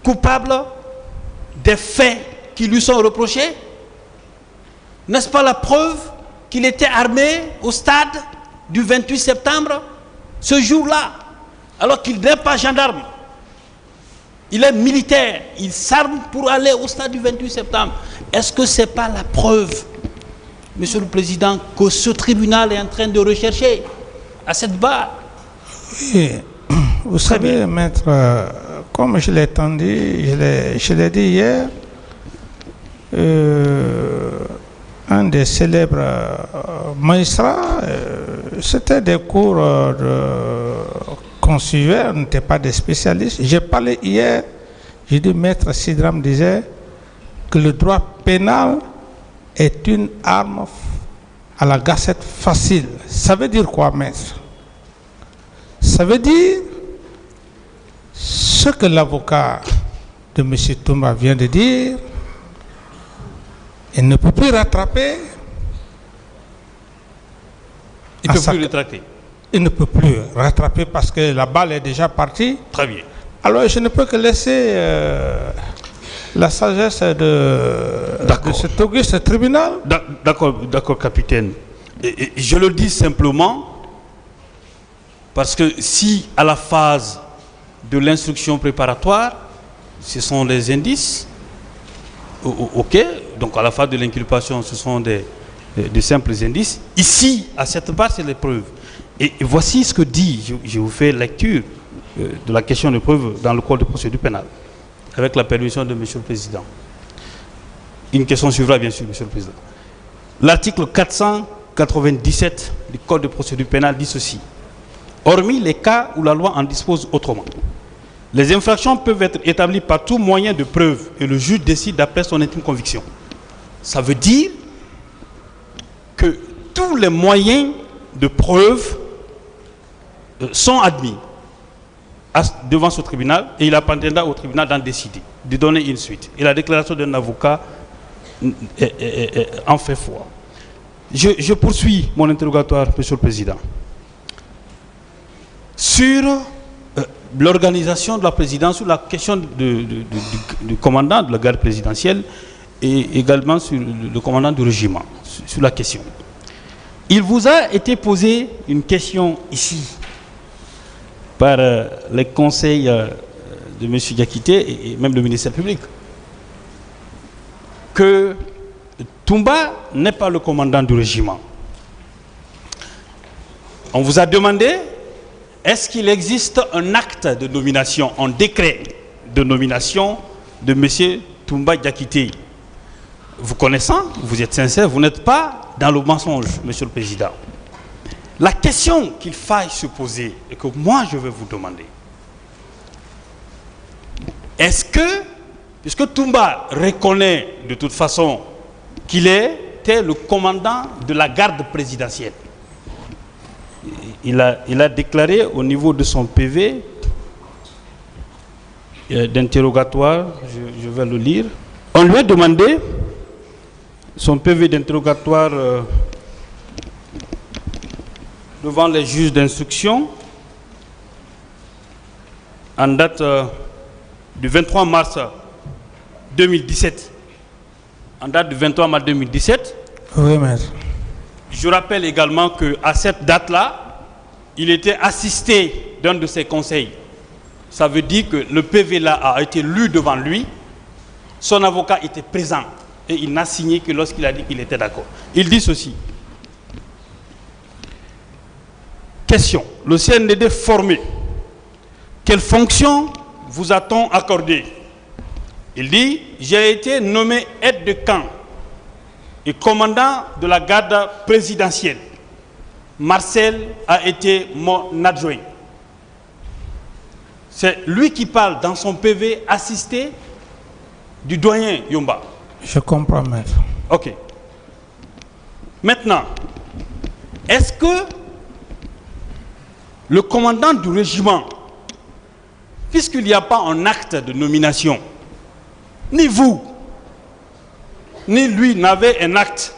coupable des faits qui lui sont reprochés? N'est-ce pas la preuve qu'il était armé au stade du 28 septembre, ce jour-là, alors qu'il n'est pas gendarme? Il est militaire, il s'arme pour aller au stade du 28 septembre. Est-ce que ce n'est pas la preuve, Monsieur le Président, que ce tribunal est en train de rechercher à cette barre? Oui, vous savez, maître, comme je l'ai dit, je l'ai dit hier, un des célèbres magistrats, c'était des cours qu'on suivait, on n'était pas des spécialistes. J'ai parlé hier, j'ai dit, maître Sidram disait que le droit pénal est une arme à la gâchette facile. Ça veut dire quoi, maître? Ça veut dire ce que l'avocat de M. Toumba vient de dire. Il ne peut plus rattraper. Il ne peut plus rattraper. Il ne peut plus rattraper parce que la balle est déjà partie. Très bien. Alors je ne peux que laisser la sagesse de cet auguste tribunal. D'accord, capitaine. Et je le dis simplement parce que si à la phase de l'instruction préparatoire, ce sont des indices, ok, donc à la phase de l'inculpation, ce sont des simples indices. Ici, à cette barre, c'est les preuves. Et voici ce que dit, je vous fais lecture de la question de preuve dans le code de procédure pénale, avec la permission de M. le Président. Une question suivra, bien sûr, M. le Président. L'article 497 du Code de procédure pénale dit ceci. Hormis les cas où la loi en dispose autrement, les infractions peuvent être établies par tout moyen de preuve et le juge décide d'après son intime conviction. Ça veut dire que tous les moyens de preuve sont admis devant ce tribunal et il appartiendra au tribunal d'en décider, de donner une suite. Et la déclaration d'un avocat en fait foi. Je poursuis mon interrogatoire, Monsieur le Président. Sur l'organisation de la présidence, sur la question du commandant de la garde présidentielle et également sur le commandant du régiment, sur la question. Il vous a été posé une question ici par les conseils de M. Diakité et même le ministère public, que Toumba n'est pas le commandant du régiment. On vous a demandé, est-ce qu'il existe un acte de nomination, un décret de nomination de M. Toumba Diakité? Vous connaissant, vous êtes sincère, vous n'êtes pas dans le mensonge, Monsieur le Président. La question qu'il faille se poser et que moi je vais vous demander, est-ce que, puisque Toumba reconnaît de toute façon qu'il était le commandant de la garde présidentielle, il a déclaré au niveau de son PV d'interrogatoire, je vais le lire, on lui a demandé son PV d'interrogatoire devant les juges d'instruction en date du 23 mars 2017. En date du 23 mars 2017. Oui, maître. Je rappelle également qu'à cette date-là, il était assisté d'un de ses conseils. Ça veut dire que le PV-là a été lu devant lui. Son avocat était présent et il n'a signé que lorsqu'il a dit qu'il était d'accord. Il dit ceci. Question. Le CNDD formé, quelle fonction vous a-t-on accordé? Il dit, j'ai été nommé aide de camp et commandant de la garde présidentielle. Marcel a été mon adjoint. C'est lui qui parle dans son PV assisté du doyen Yomba. Je comprends, maître. Ok. Maintenant, est-ce que le commandant du régiment, puisqu'il n'y a pas un acte de nomination, ni vous, ni lui n'avez un acte,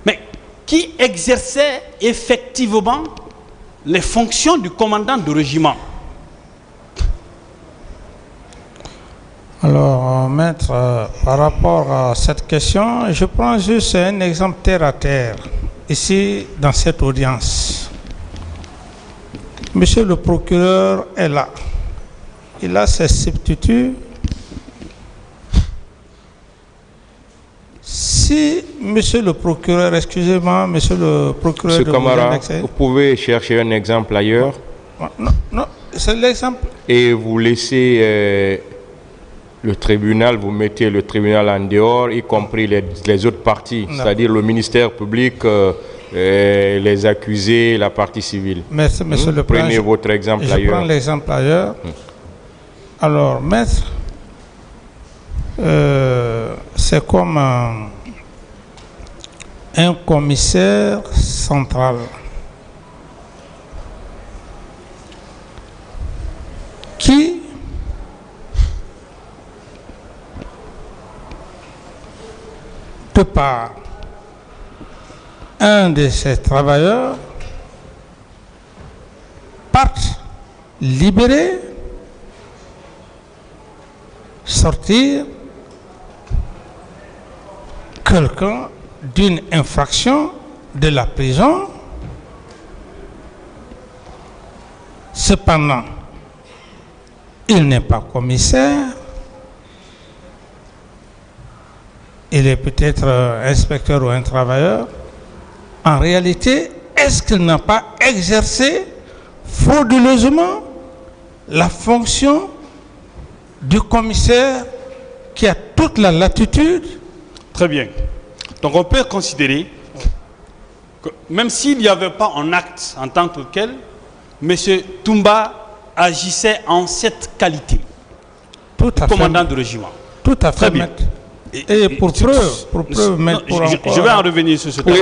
mais qui exerçait effectivement les fonctions du commandant du régiment? Alors, maître, par rapport à cette question, je prends juste un exemple terre à terre, ici, dans cette audience. Monsieur le procureur est là. Il a ses substituts. Si, monsieur le procureur, excusez-moi, monsieur le procureur... Monsieur Camara, vous pouvez chercher un exemple ailleurs. Non, non, c'est l'exemple. Et vous laissez le tribunal, vous mettez le tribunal en dehors, y compris les autres parties, c'est-à-dire le ministère public, les accusés, la partie civile. Merci, monsieur le président. Prenez votre exemple ailleurs. Je prends l'exemple ailleurs. Alors, maître, c'est comme un commissaire central qui de par un de ses travailleurs parte libérer, sortir quelqu'un d'une infraction de la prison. Cependant, il n'est pas commissaire, il est peut-être inspecteur ou un travailleur. En réalité, est-ce qu'il n'a pas exercé frauduleusement la fonction du commissaire qui a toute la latitude Très bien. Donc on peut considérer que même s'il n'y avait pas un acte en tant que tel, M. Toumba agissait en cette qualité. Tout à commandant fait. de régiment. Tout à fait, Très bien. maître. Et pour preuve, maître, pour encore... Je vais en revenir sur ce point.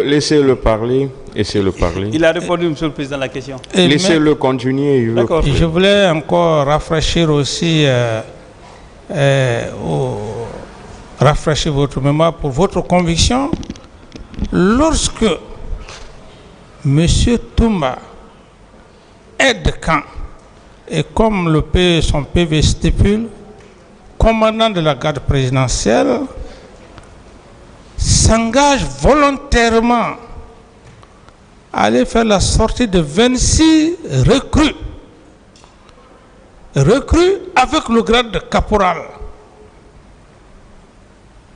Laissez-le parler. Laissez-le parler. Il a répondu, Monsieur le Président, à la question. Laissez-le continuer. D'accord. Je voulais encore rafraîchir aussi, rafraîchir votre mémoire pour votre conviction. Lorsque M. Toumba aide de camp, et comme son PV stipule, commandant de la garde présidentielle s'engage volontairement à aller faire la sortie de 26 recrues. Recrues avec le grade de caporal.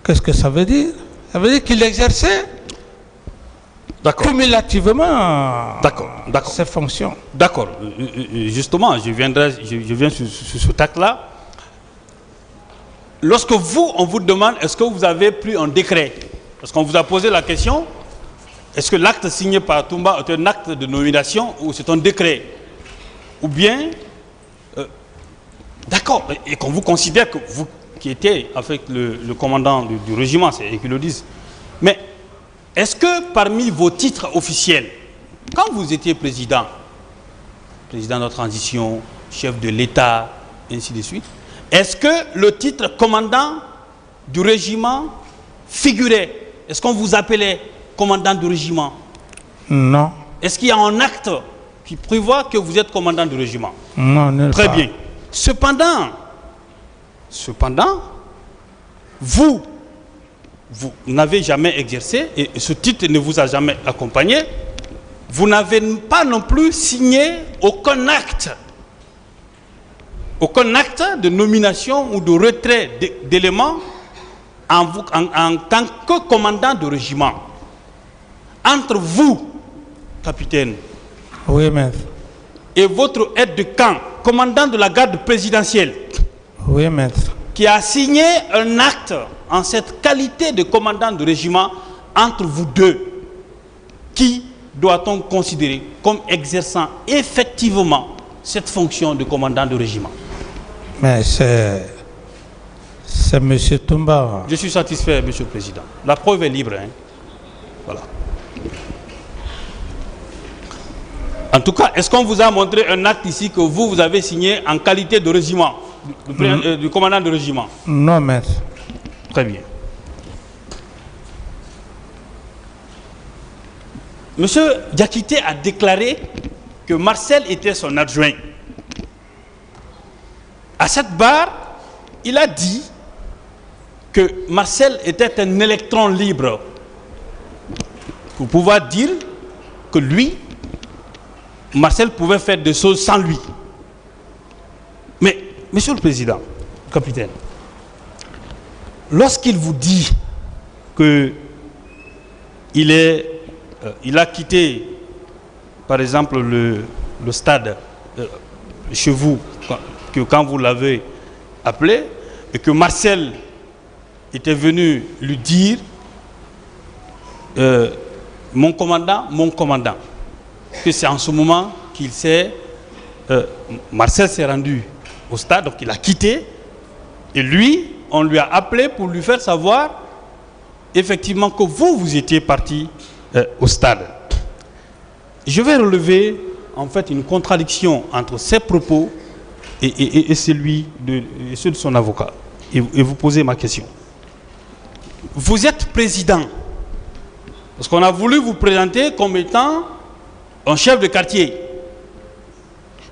Qu'est-ce que ça veut dire? Ça veut dire qu'il exerçait cumulativement ses fonctions. D'accord. Justement, je viens sur ce tact-là. Lorsque on vous demande, est-ce que vous avez pris un décret? Parce qu'on vous a posé la question, est-ce que l'acte signé par Toumba est un acte de nomination ou c'est un décret? Ou bien, d'accord, et qu'on vous considère que vous qui étiez avec le commandant du régiment, c'est eux qui le disent, mais est-ce que parmi vos titres officiels, quand vous étiez président de transition, chef de l'État, ainsi de suite, est-ce que le titre commandant du régiment figurait? Est-ce qu'on vous appelait commandant du régiment? Non. Est-ce qu'il y a un acte qui prévoit que vous êtes commandant du régiment? Non, nulle part. Très bien. Cependant, vous n'avez jamais exercé, et ce titre ne vous a jamais accompagné, vous n'avez pas non plus signé aucun acte de nomination ou de retrait d'éléments en tant que commandant de régiment. Entre vous, capitaine, oui, maître, et votre aide de camp, commandant de la garde présidentielle, oui, maître, qui a signé un acte en cette qualité de commandant de régiment, entre vous deux, qui doit-on considérer comme exerçant effectivement cette fonction de commandant de régiment? Mais c'est M. Toumba. Je suis satisfait, Monsieur le Président. La preuve est libre. Hein. Voilà. En tout cas, est-ce qu'on vous a montré un acte ici que vous avez signé en qualité de régiment, du commandant de régiment? Non, maître. Très bien. Monsieur Diakité a déclaré que Marcel était son adjoint. À cette barre, il a dit que Marcel était un électron libre. Pour pouvoir dire que lui, Marcel pouvait faire des choses sans lui. Mais, Monsieur le Président, capitaine, lorsqu'il vous dit que il a quitté, par exemple, le stade chez vous, quand vous l'avez appelé, et que Marcel était venu lui dire mon commandant, que c'est en ce moment qu'il s'est... Marcel s'est rendu au stade, donc il a quitté, et lui, on lui a appelé pour lui faire savoir effectivement que vous étiez parti au stade. Je vais relever en fait une contradiction entre ses propos et ceux de son avocat, et vous poser ma question. Vous êtes président, parce qu'on a voulu vous présenter comme étant un chef de quartier.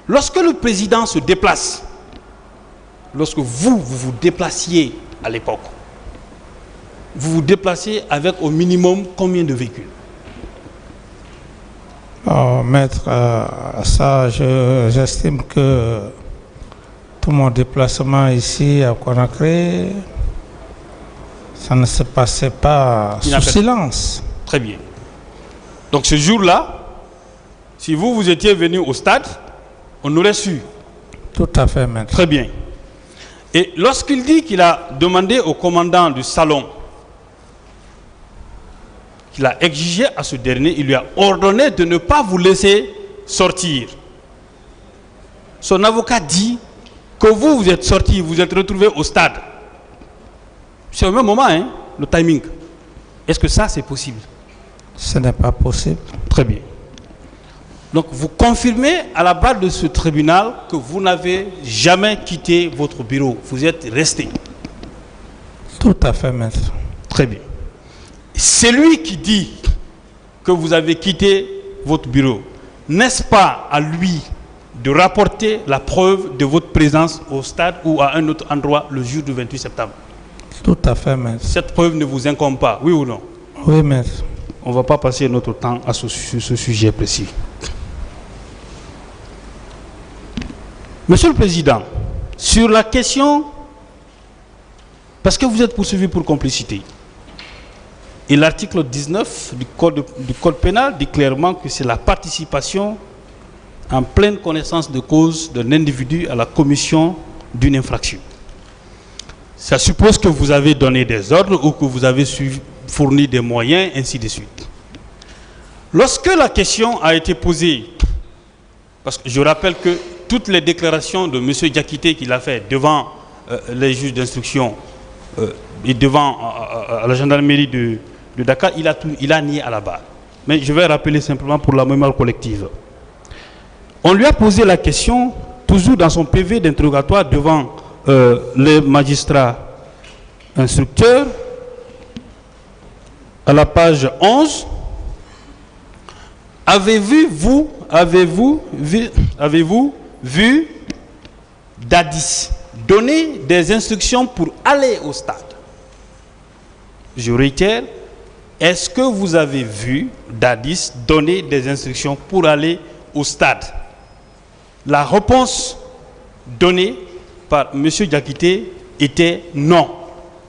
Lorsque le président se déplace, lorsque vous vous déplaciez à l'époque, vous vous déplacez avec au minimum combien de véhicules? Oh, maître, ça, j'estime que tout mon déplacement ici à Conakry, ça ne se passait pas sous silence. Très bien. Donc ce jour-là, si vous étiez venu au stade, on aurait su. Tout à fait, maître. Très bien. Et lorsqu'il dit qu'il a demandé au commandant du salon qu'il a exigé à ce dernier, il lui a ordonné de ne pas vous laisser sortir. Son avocat dit que vous êtes sorti, vous êtes retrouvé au stade. C'est au même moment, hein, le timing. Est-ce que ça, c'est possible? Ce n'est pas possible. Très bien. Donc, vous confirmez à la barre de ce tribunal que vous n'avez jamais quitté votre bureau. Vous êtes resté. Tout à fait, maître. Très bien. C'est lui qui dit que vous avez quitté votre bureau. N'est-ce pas à lui de rapporter la preuve de votre présence au stade ou à un autre endroit le jour du 28 septembre? Tout à fait, maître. Cette preuve ne vous incombe pas, oui ou non? Oui, maître. On ne va pas passer notre temps à sur ce sujet précis. Monsieur le Président, sur la question, parce que vous êtes poursuivi pour complicité, et l'article 19 du code pénal dit clairement que c'est la participation en pleine connaissance de cause d'un individu à la commission d'une infraction. Ça suppose que vous avez donné des ordres ou que vous avez fourni des moyens, ainsi de suite. Lorsque la question a été posée, parce que je rappelle que toutes les déclarations de M. Diakité qu'il a fait devant les juges d'instruction et devant la gendarmerie de Dakar, il a nié à la barre. Mais je vais rappeler simplement pour la mémoire collective. On lui a posé la question, toujours dans son PV d'interrogatoire devant les magistrats instructeurs, à la page 11, avez-vous vu Dadis donner des instructions pour aller au stade? Je réitère, est-ce que vous avez vu Dadis donner des instructions pour aller au stade? La réponse donnée par M. Diakité était non.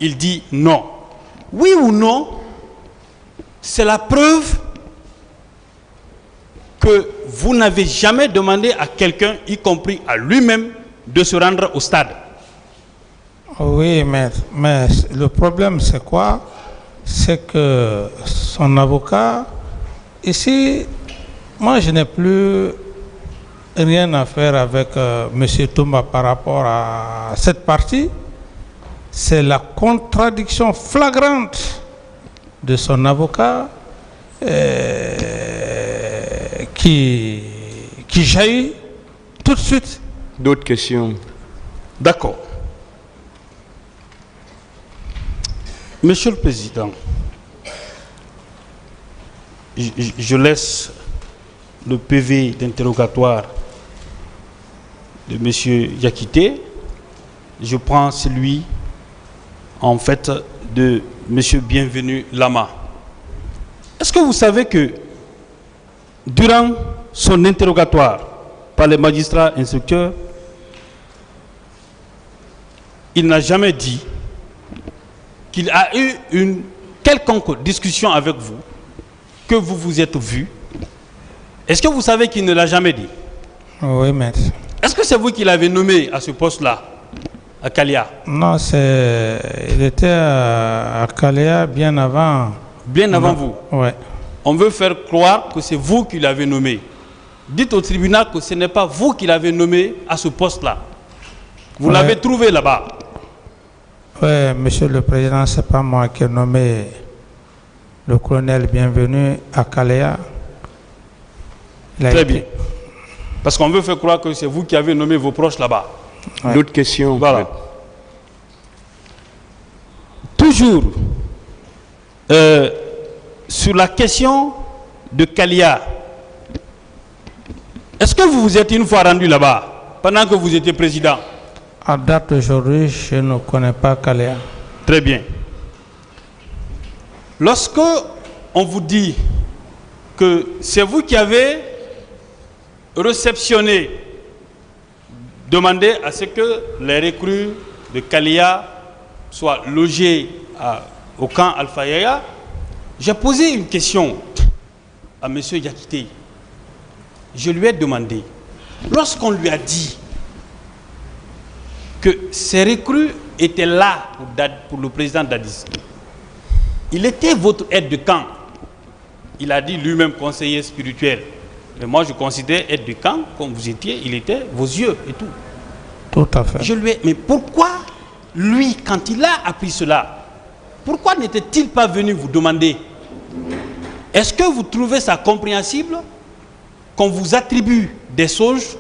Il dit non. Oui ou non, c'est la preuve que vous n'avez jamais demandé à quelqu'un, y compris à lui-même, de se rendre au stade. Oui, mais le problème c'est quoi? C'est que son avocat, ici, moi je n'ai plus rien à faire avec M. Toumba par rapport à cette partie. C'est la contradiction flagrante de son avocat qui jaillit tout de suite. D'autres questions? D'accord. Monsieur le Président, je laisse le PV d'interrogatoire de M. Diakité. Je prends celui, en fait, de M. Bienvenu Lama. Est-ce que vous savez que durant son interrogatoire par les magistrats instructeurs, il n'a jamais dit qu'il a eu une quelconque discussion avec vous, que vous vous êtes vu? Est-ce que vous savez qu'il ne l'a jamais dit? Oui, maître. Est-ce que c'est vous qui l'avez nommé à ce poste-là, à Kalia? Non, il était à Kalia bien avant. Bien avant vous? Oui. On veut faire croire que c'est vous qui l'avez nommé. Dites au tribunal que ce n'est pas vous qui l'avez nommé à ce poste-là. Vous l'avez trouvé là-bas. Oui, Monsieur le Président, ce n'est pas moi qui ai nommé le colonel Bienvenu à Kaléa. Très bien. Parce qu'on veut faire croire que c'est vous qui avez nommé vos proches là-bas. Ouais. D'autres questions? Voilà. Toujours sur la question de Kalia, est-ce que vous vous êtes une fois rendu là-bas pendant que vous étiez président? À date d'aujourd'hui, je ne connais pas Kaléa. Très bien. Lorsque on vous dit que c'est vous qui avez réceptionné, demandé à ce que les recrues de Kalia soient logés au camp Alpha Yaya, j'ai posé une question à M. Diakité. Je lui ai demandé, lorsqu'on lui a dit que ces recrues étaient là pour le président Dadis, il était votre aide de camp il a dit lui-même conseiller spirituel. Mais moi, je considère être du camp, comme vous étiez, il était vos yeux et tout. Tout à fait. Mais pourquoi, lui, quand il a appris cela, pourquoi n'était-il pas venu vous demander? Est-ce que vous trouvez ça compréhensible qu'on vous attribue des choses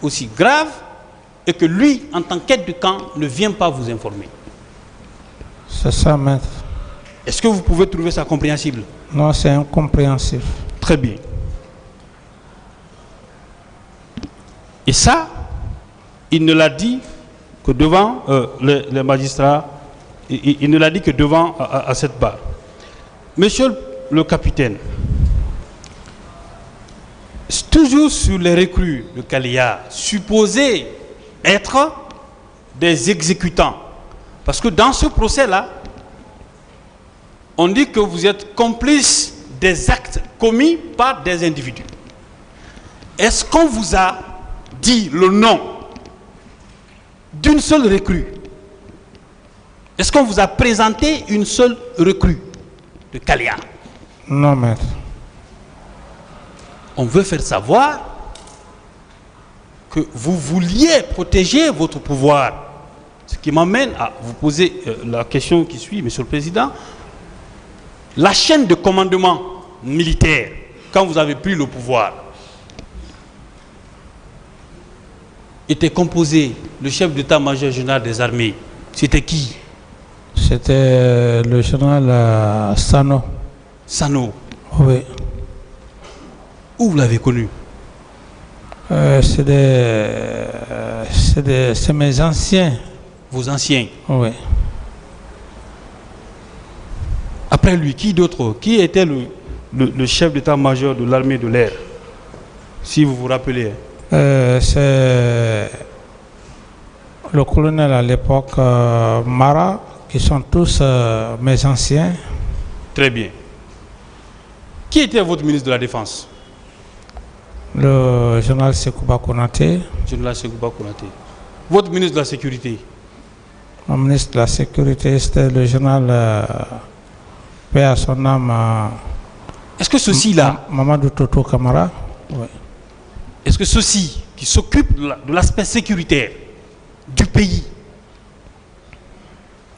aussi graves et que lui, en tant qu'aide du camp, ne vient pas vous informer? C'est ça, maître. Est-ce que vous pouvez trouver ça compréhensible? Non, c'est incompréhensible. Très bien. Et ça, il ne l'a dit que devant les magistrats, il ne l'a dit que devant à cette barre. Monsieur le capitaine, toujours sur les recrues de Kalia, supposés être des exécutants, parce que dans ce procès-là, on dit que vous êtes complice des actes commis par des individus. Est-ce qu'on vous a dit le nom d'une seule recrue? Est-ce qu'on vous a présenté une seule recrue de Kalia? Non, maître. On veut faire savoir que vous vouliez protéger votre pouvoir. Ce qui m'amène à vous poser la question qui suit, Monsieur le Président. La chaîne de commandement militaire, quand vous avez pris le pouvoir, était composée, le chef d'état-major général des armées, c'était qui? C'était le général Sano. Sano. Oui. Où vous l'avez connu? C'est mes anciens. Vos anciens? Oui. Après lui, qui d'autre? Qui était le chef d'état-major de l'armée de l'air? Si vous vous rappelez. C'est le colonel à l'époque, Mara, qui sont tous mes anciens. Très bien. Qui était votre ministre de la Défense? Le général Sekouba Konaté. Général Sekouba Konaté. Votre ministre de la Sécurité? Mon ministre de la Sécurité, c'était le général paix à son âme. Est-ce que ceci-là, Mamadou Toto Kamara. Oui. Est-ce que ceux-ci qui s'occupent de l'aspect sécuritaire du pays,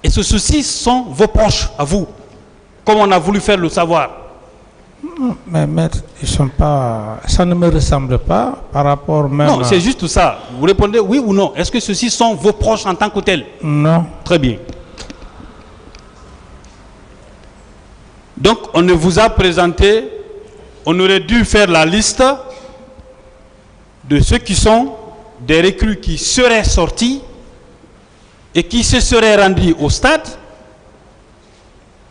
est-ce que ceux-ci sont vos proches à vous, comme on a voulu faire le savoir? Mais maître, ils sont pas. Ça ne me ressemble pas par rapport même. Non, c'est juste ça. Vous répondez oui ou non. Est-ce que ceux-ci sont vos proches en tant que tels? Non. Très bien. Donc, on ne vous a présenté, on aurait dû faire la liste de ceux qui sont des recrues qui seraient sortis et qui se seraient rendus au stade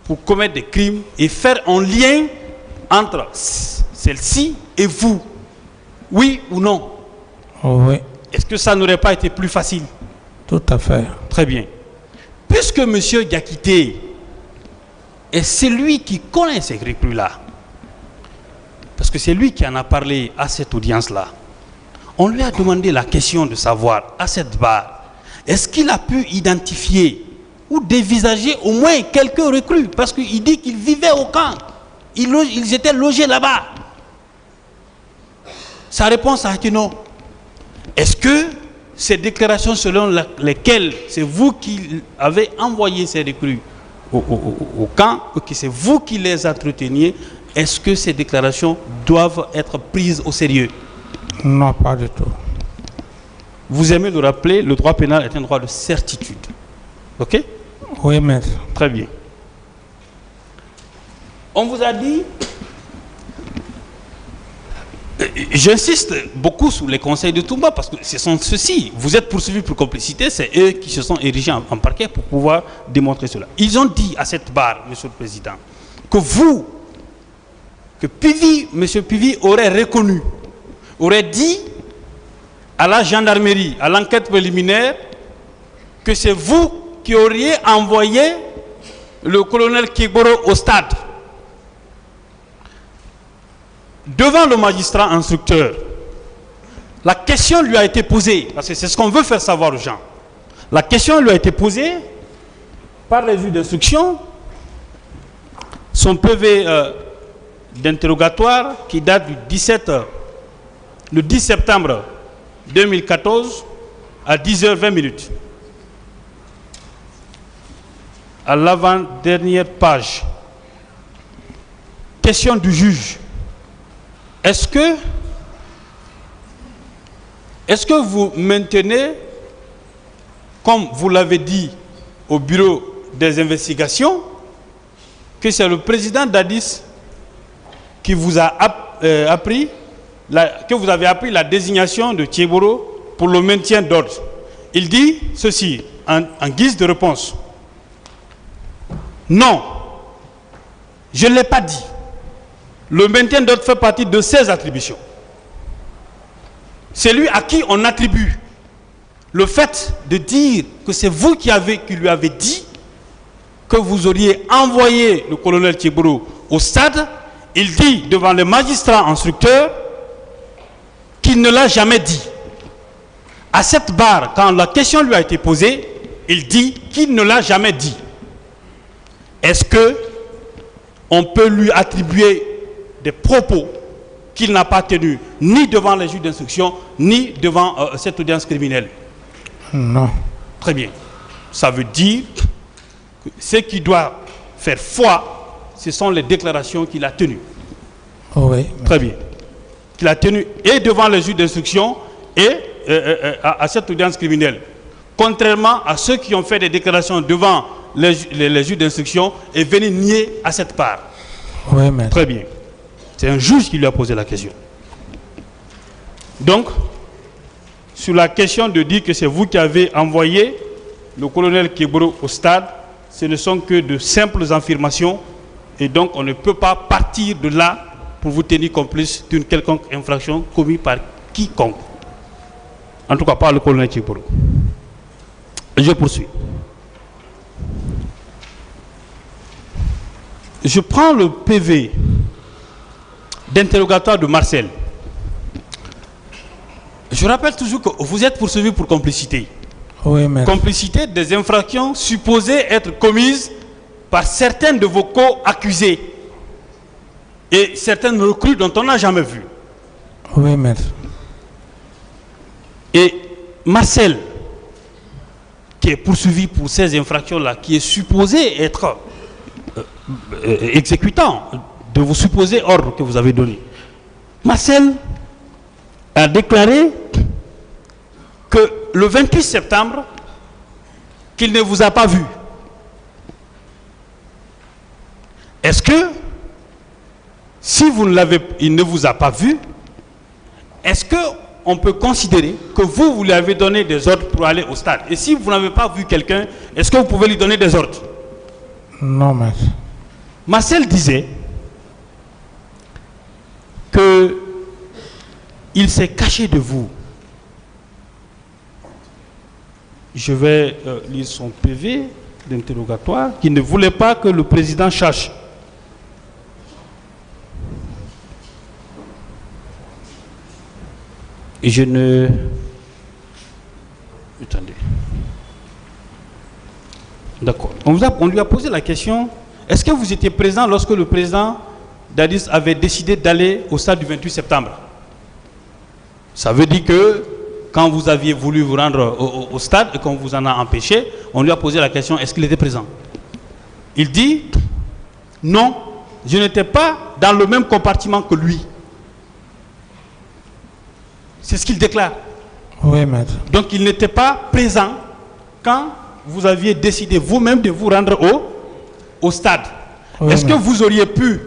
pour commettre des crimes et faire un lien entre celle-ci et vous. Oui ou non? Oui. Est-ce que ça n'aurait pas été plus facile? Tout à fait. Très bien. Puisque M. Diakité est celui qui connaît ces recrues-là, parce que c'est lui qui en a parlé à cette audience-là, on lui a demandé la question de savoir, à cette barre, est-ce qu'il a pu identifier ou dévisager au moins quelques recrues? Parce qu'il dit qu'ils vivaient au camp. Ils étaient logés là-bas. Sa réponse a été non. Est-ce que ces déclarations selon lesquelles c'est vous qui avez envoyé ces recrues au camp, ou que c'est vous qui les entreteniez, est-ce que ces déclarations doivent être prises au sérieux? Non, pas du tout. Vous aimez le rappeler, le droit pénal est un droit de certitude. Ok? Oui, maître. Très bien. On vous a dit, j'insiste beaucoup sur les conseils de Toumba parce que ce sont ceux-ci. Vous êtes poursuivis pour complicité, c'est eux qui se sont érigés en parquet pour pouvoir démontrer cela. Ils ont dit à cette barre, Monsieur le Président, que M. Pivi aurait reconnu, aurait dit à la gendarmerie, à l'enquête préliminaire, que c'est vous qui auriez envoyé le colonel Kigboro au stade. Devant le magistrat instructeur, la question lui a été posée, parce que c'est ce qu'on veut faire savoir aux gens. La question lui a été posée par les juges d'instruction. Son PV d'interrogatoire qui date du 10 septembre 2014 à 10h20. À l'avant-dernière page, question du juge. Est-ce que vous maintenez, comme vous l'avez dit au bureau des investigations, que c'est le président Dadis qui vous a appris, que vous avez appris la désignation de Thieboro pour le maintien d'ordre? Il dit ceci en guise de réponse. Non, je ne l'ai pas dit. Le maintien d'ordre fait partie de ses attributions. C'est lui à qui on attribue le fait de dire que c'est vous qui lui avez dit que vous auriez envoyé le colonel Thieboro au stade. Il dit devant le magistrat instructeur qu'il ne l'a jamais dit. À cette barre, quand la question lui a été posée, il dit qu'il ne l'a jamais dit. Est-ce que on peut lui attribuer des propos qu'il n'a pas tenus ni devant les juges d'instruction, ni devant cette audience criminelle? Non. Très bien. Ça veut dire que ce qui doit faire foi, ce sont les déclarations qu'il a tenues. Oui. Très bien. Qu'il a tenues et devant les juges d'instruction et à cette audience criminelle. Contrairement à ceux qui ont fait des déclarations devant les juges d'instruction et venus nier à cette part. Oui, maître. Très bien. C'est un juge qui lui a posé la question. Donc, sur la question de dire que c'est vous qui avez envoyé le colonel Thieboro au stade, ce ne sont que de simples affirmations et donc on ne peut pas partir de là pour vous tenir complice d'une quelconque infraction commise par quiconque. En tout cas, pas le colonel Thieboro. Je poursuis. Je prends le PV d'interrogatoire de Marcel. Je rappelle toujours que vous êtes poursuivi pour complicité. Oui, maître. Complicité des infractions supposées être commises par certains de vos co-accusés et certaines recrues dont on n'a jamais vu. Oui, maître. Et Marcel, qui est poursuivi pour ces infractions-là, qui est supposé être exécutant de vos supposés ordres que vous avez donnés, Marcel a déclaré que le 28 septembre, qu'il ne vous a pas vu. Est-ce que, si il ne vous a pas vu, est-ce qu'on peut considérer que vous lui avez donné des ordres pour aller au stade? Et si vous n'avez pas vu quelqu'un, est-ce que vous pouvez lui donner des ordres? Non, maître. Marcel disait que il s'est caché de vous. Je vais lire son PV d'interrogatoire, qui ne voulait pas que le président cherche. Et je ne... Attendez. D'accord. On lui a posé la question, est-ce que vous étiez présent lorsque le président Dadis avait décidé d'aller au stade du 28 septembre? Ça veut dire que quand vous aviez voulu vous rendre au stade et qu'on vous en a empêché, on lui a posé la question, est-ce qu'il était présent? Il dit, non, je n'étais pas dans le même compartiment que lui. C'est ce qu'il déclare. Oui, maître. Donc il n'était pas présent quand vous aviez décidé vous-même de vous rendre au stade. Oui, est-ce que vous auriez pu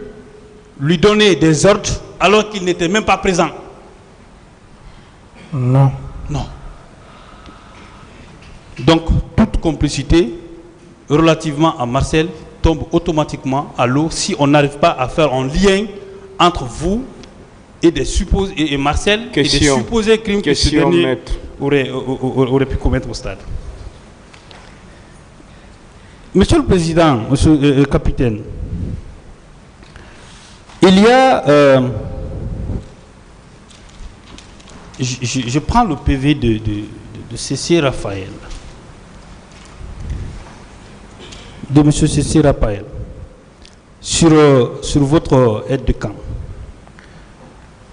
lui donner des ordres alors qu'il n'était même pas présent? Non. Non. Donc, toute complicité relativement à Marcel tombe automatiquement à l'eau si on n'arrive pas à faire un lien entre vous et et Marcel et des supposés crimes que ce dernier aurait pu commettre au stade. Monsieur le Président, Monsieur le Capitaine, il y a... Je prends le PV de C.C. Raphaël. De M. C.C. Raphaël. sur votre aide de camp.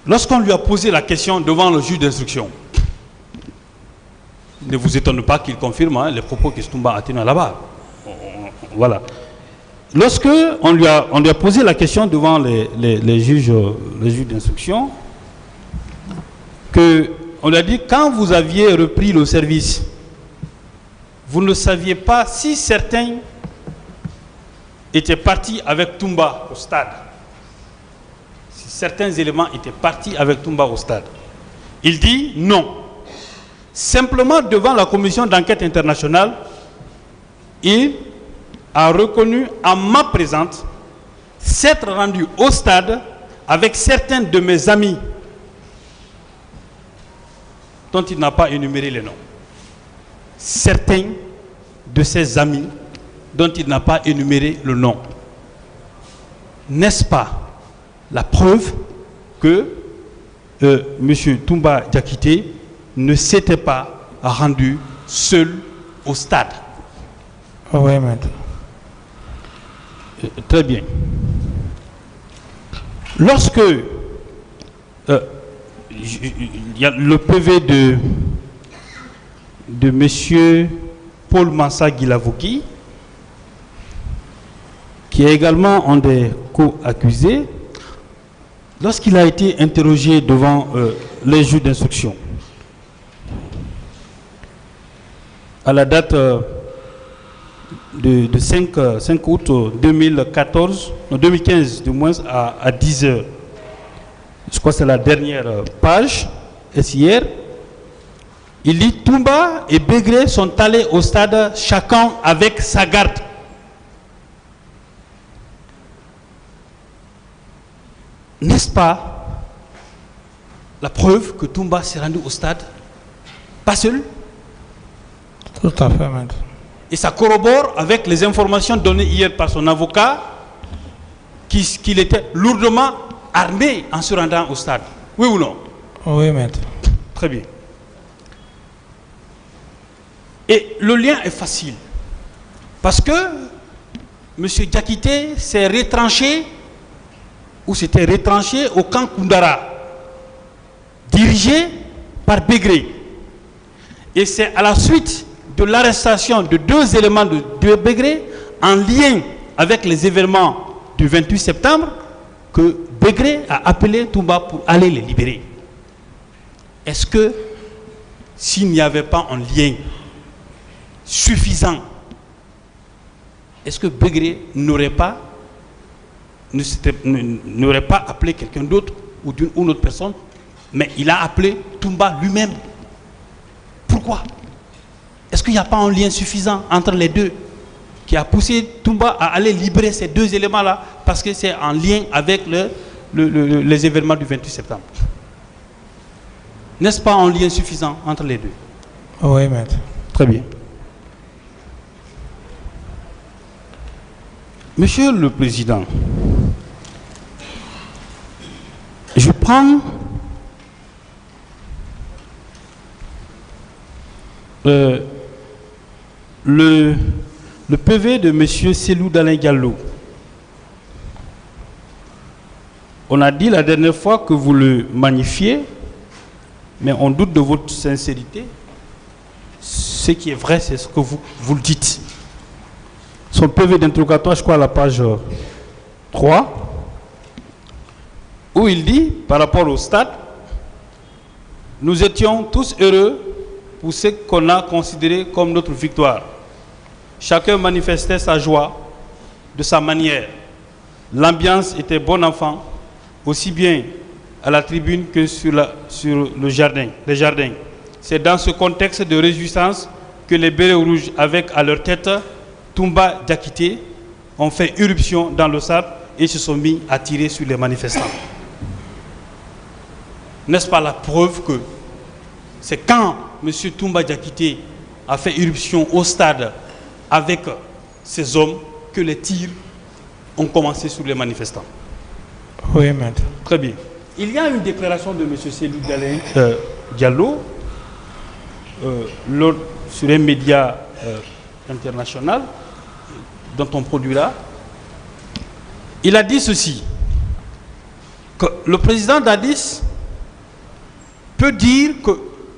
Lorsqu'on lui a posé la question devant le juge d'instruction, ne vous étonne pas qu'il confirme les propos que Toumba a tenus là-bas. Voilà. Lorsque on lui a posé la question devant les juges d'instruction, on lui a dit, quand vous aviez repris le service, vous ne saviez pas si certains étaient partis avec Toumba au stade. Si certains éléments étaient partis avec Toumba au stade. Il dit non. Simplement devant la commission d'enquête internationale, il a reconnu en ma présence s'être rendu au stade avec certains de mes amis dont il n'a pas énuméré les noms. Certains de ses amis dont il n'a pas énuméré le nom. N'est-ce pas la preuve que M. Toumba Diakité ne s'était pas rendu seul au stade? Oui, maître. Très bien. Lorsque il y a le PV de M. Paul Mansa Guilavogui, qui est également un des co-accusés, lorsqu'il a été interrogé devant les juges d'instruction, à la date de 5 août 2015, du moins à 10 heures, je crois que c'est la dernière page, est hier, il dit Toumba et Bégré sont allés au stade chacun avec sa garde. N'est-ce pas la preuve que Toumba s'est rendu au stade pas seul? Tout à fait, maître. Et ça corrobore avec les informations données hier par son avocat qu'il était lourdement armé en se rendant au stade. Oui ou non? Oui, maître. Très bien. Et le lien est facile. Parce que M. Diakité s'est retranché, ou s'était retranché au camp Koundara, dirigé par Bégré. Et c'est à la suite de l'arrestation de deux éléments de Bégré, en lien avec les événements du 28 septembre, que Bégré a appelé Toumba pour aller les libérer. Est-ce que s'il n'y avait pas un lien suffisant, est-ce que Bégré n'aurait pas appelé quelqu'un d'autre ou d'une ou autre personne, mais il a appelé Toumba lui-même? Pourquoi? Est-ce qu'il n'y a pas un lien suffisant entre les deux qui a poussé Toumba à aller libérer ces deux éléments-là parce que c'est en lien avec les événements du 28 septembre? N'est-ce pas un lien suffisant entre les deux? Oui, maître. Très bien. Monsieur le Président, je prends le PV de M. Selou Dalain Diallo. On a dit la dernière fois que vous le magnifiez, mais on doute de votre sincérité. Ce qui est vrai, c'est ce que vous le dites. Son PV d'interrogatoire, je crois à la page 3, où il dit, par rapport au stade, nous étions tous heureux pour ce qu'on a considéré comme notre victoire. Chacun manifestait sa joie de sa manière. L'ambiance était bon enfant, aussi bien à la tribune que sur le jardin, les jardins. C'est dans ce contexte de réjouissance que les bérets rouges, avec à leur tête Toumba Diakité, ont fait irruption dans le stade et se sont mis à tirer sur les manifestants. N'est-ce pas la preuve que c'est quand M. Toumba Diakité a fait irruption au stade avec ces hommes que les tirs ont commencé sur les manifestants? Oui, maître. Très bien. Il y a une déclaration de M. Selou Dalain Diallo sur un média international dont on produit là, Il a dit ceci, que le président Dadis peut dire que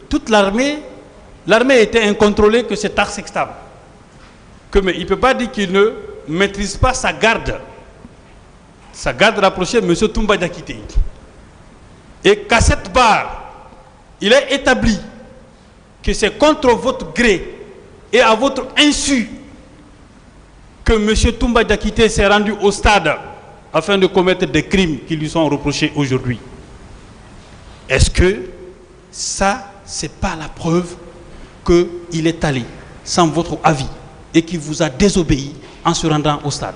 toute l'armée était incontrôlée, que c'est acceptable. Mais il ne peut pas dire qu'il ne maîtrise pas sa garde rapprochée, M. Toumba Diakité. Et qu'à cette barre, il est établi que c'est contre votre gré et à votre insu que M. Toumba Diakité s'est rendu au stade afin de commettre des crimes qui lui sont reprochés aujourd'hui. Est-ce que ça, c'est pas la preuve qu'il est allé sans votre avis et qu'il vous a désobéi en se rendant au stade?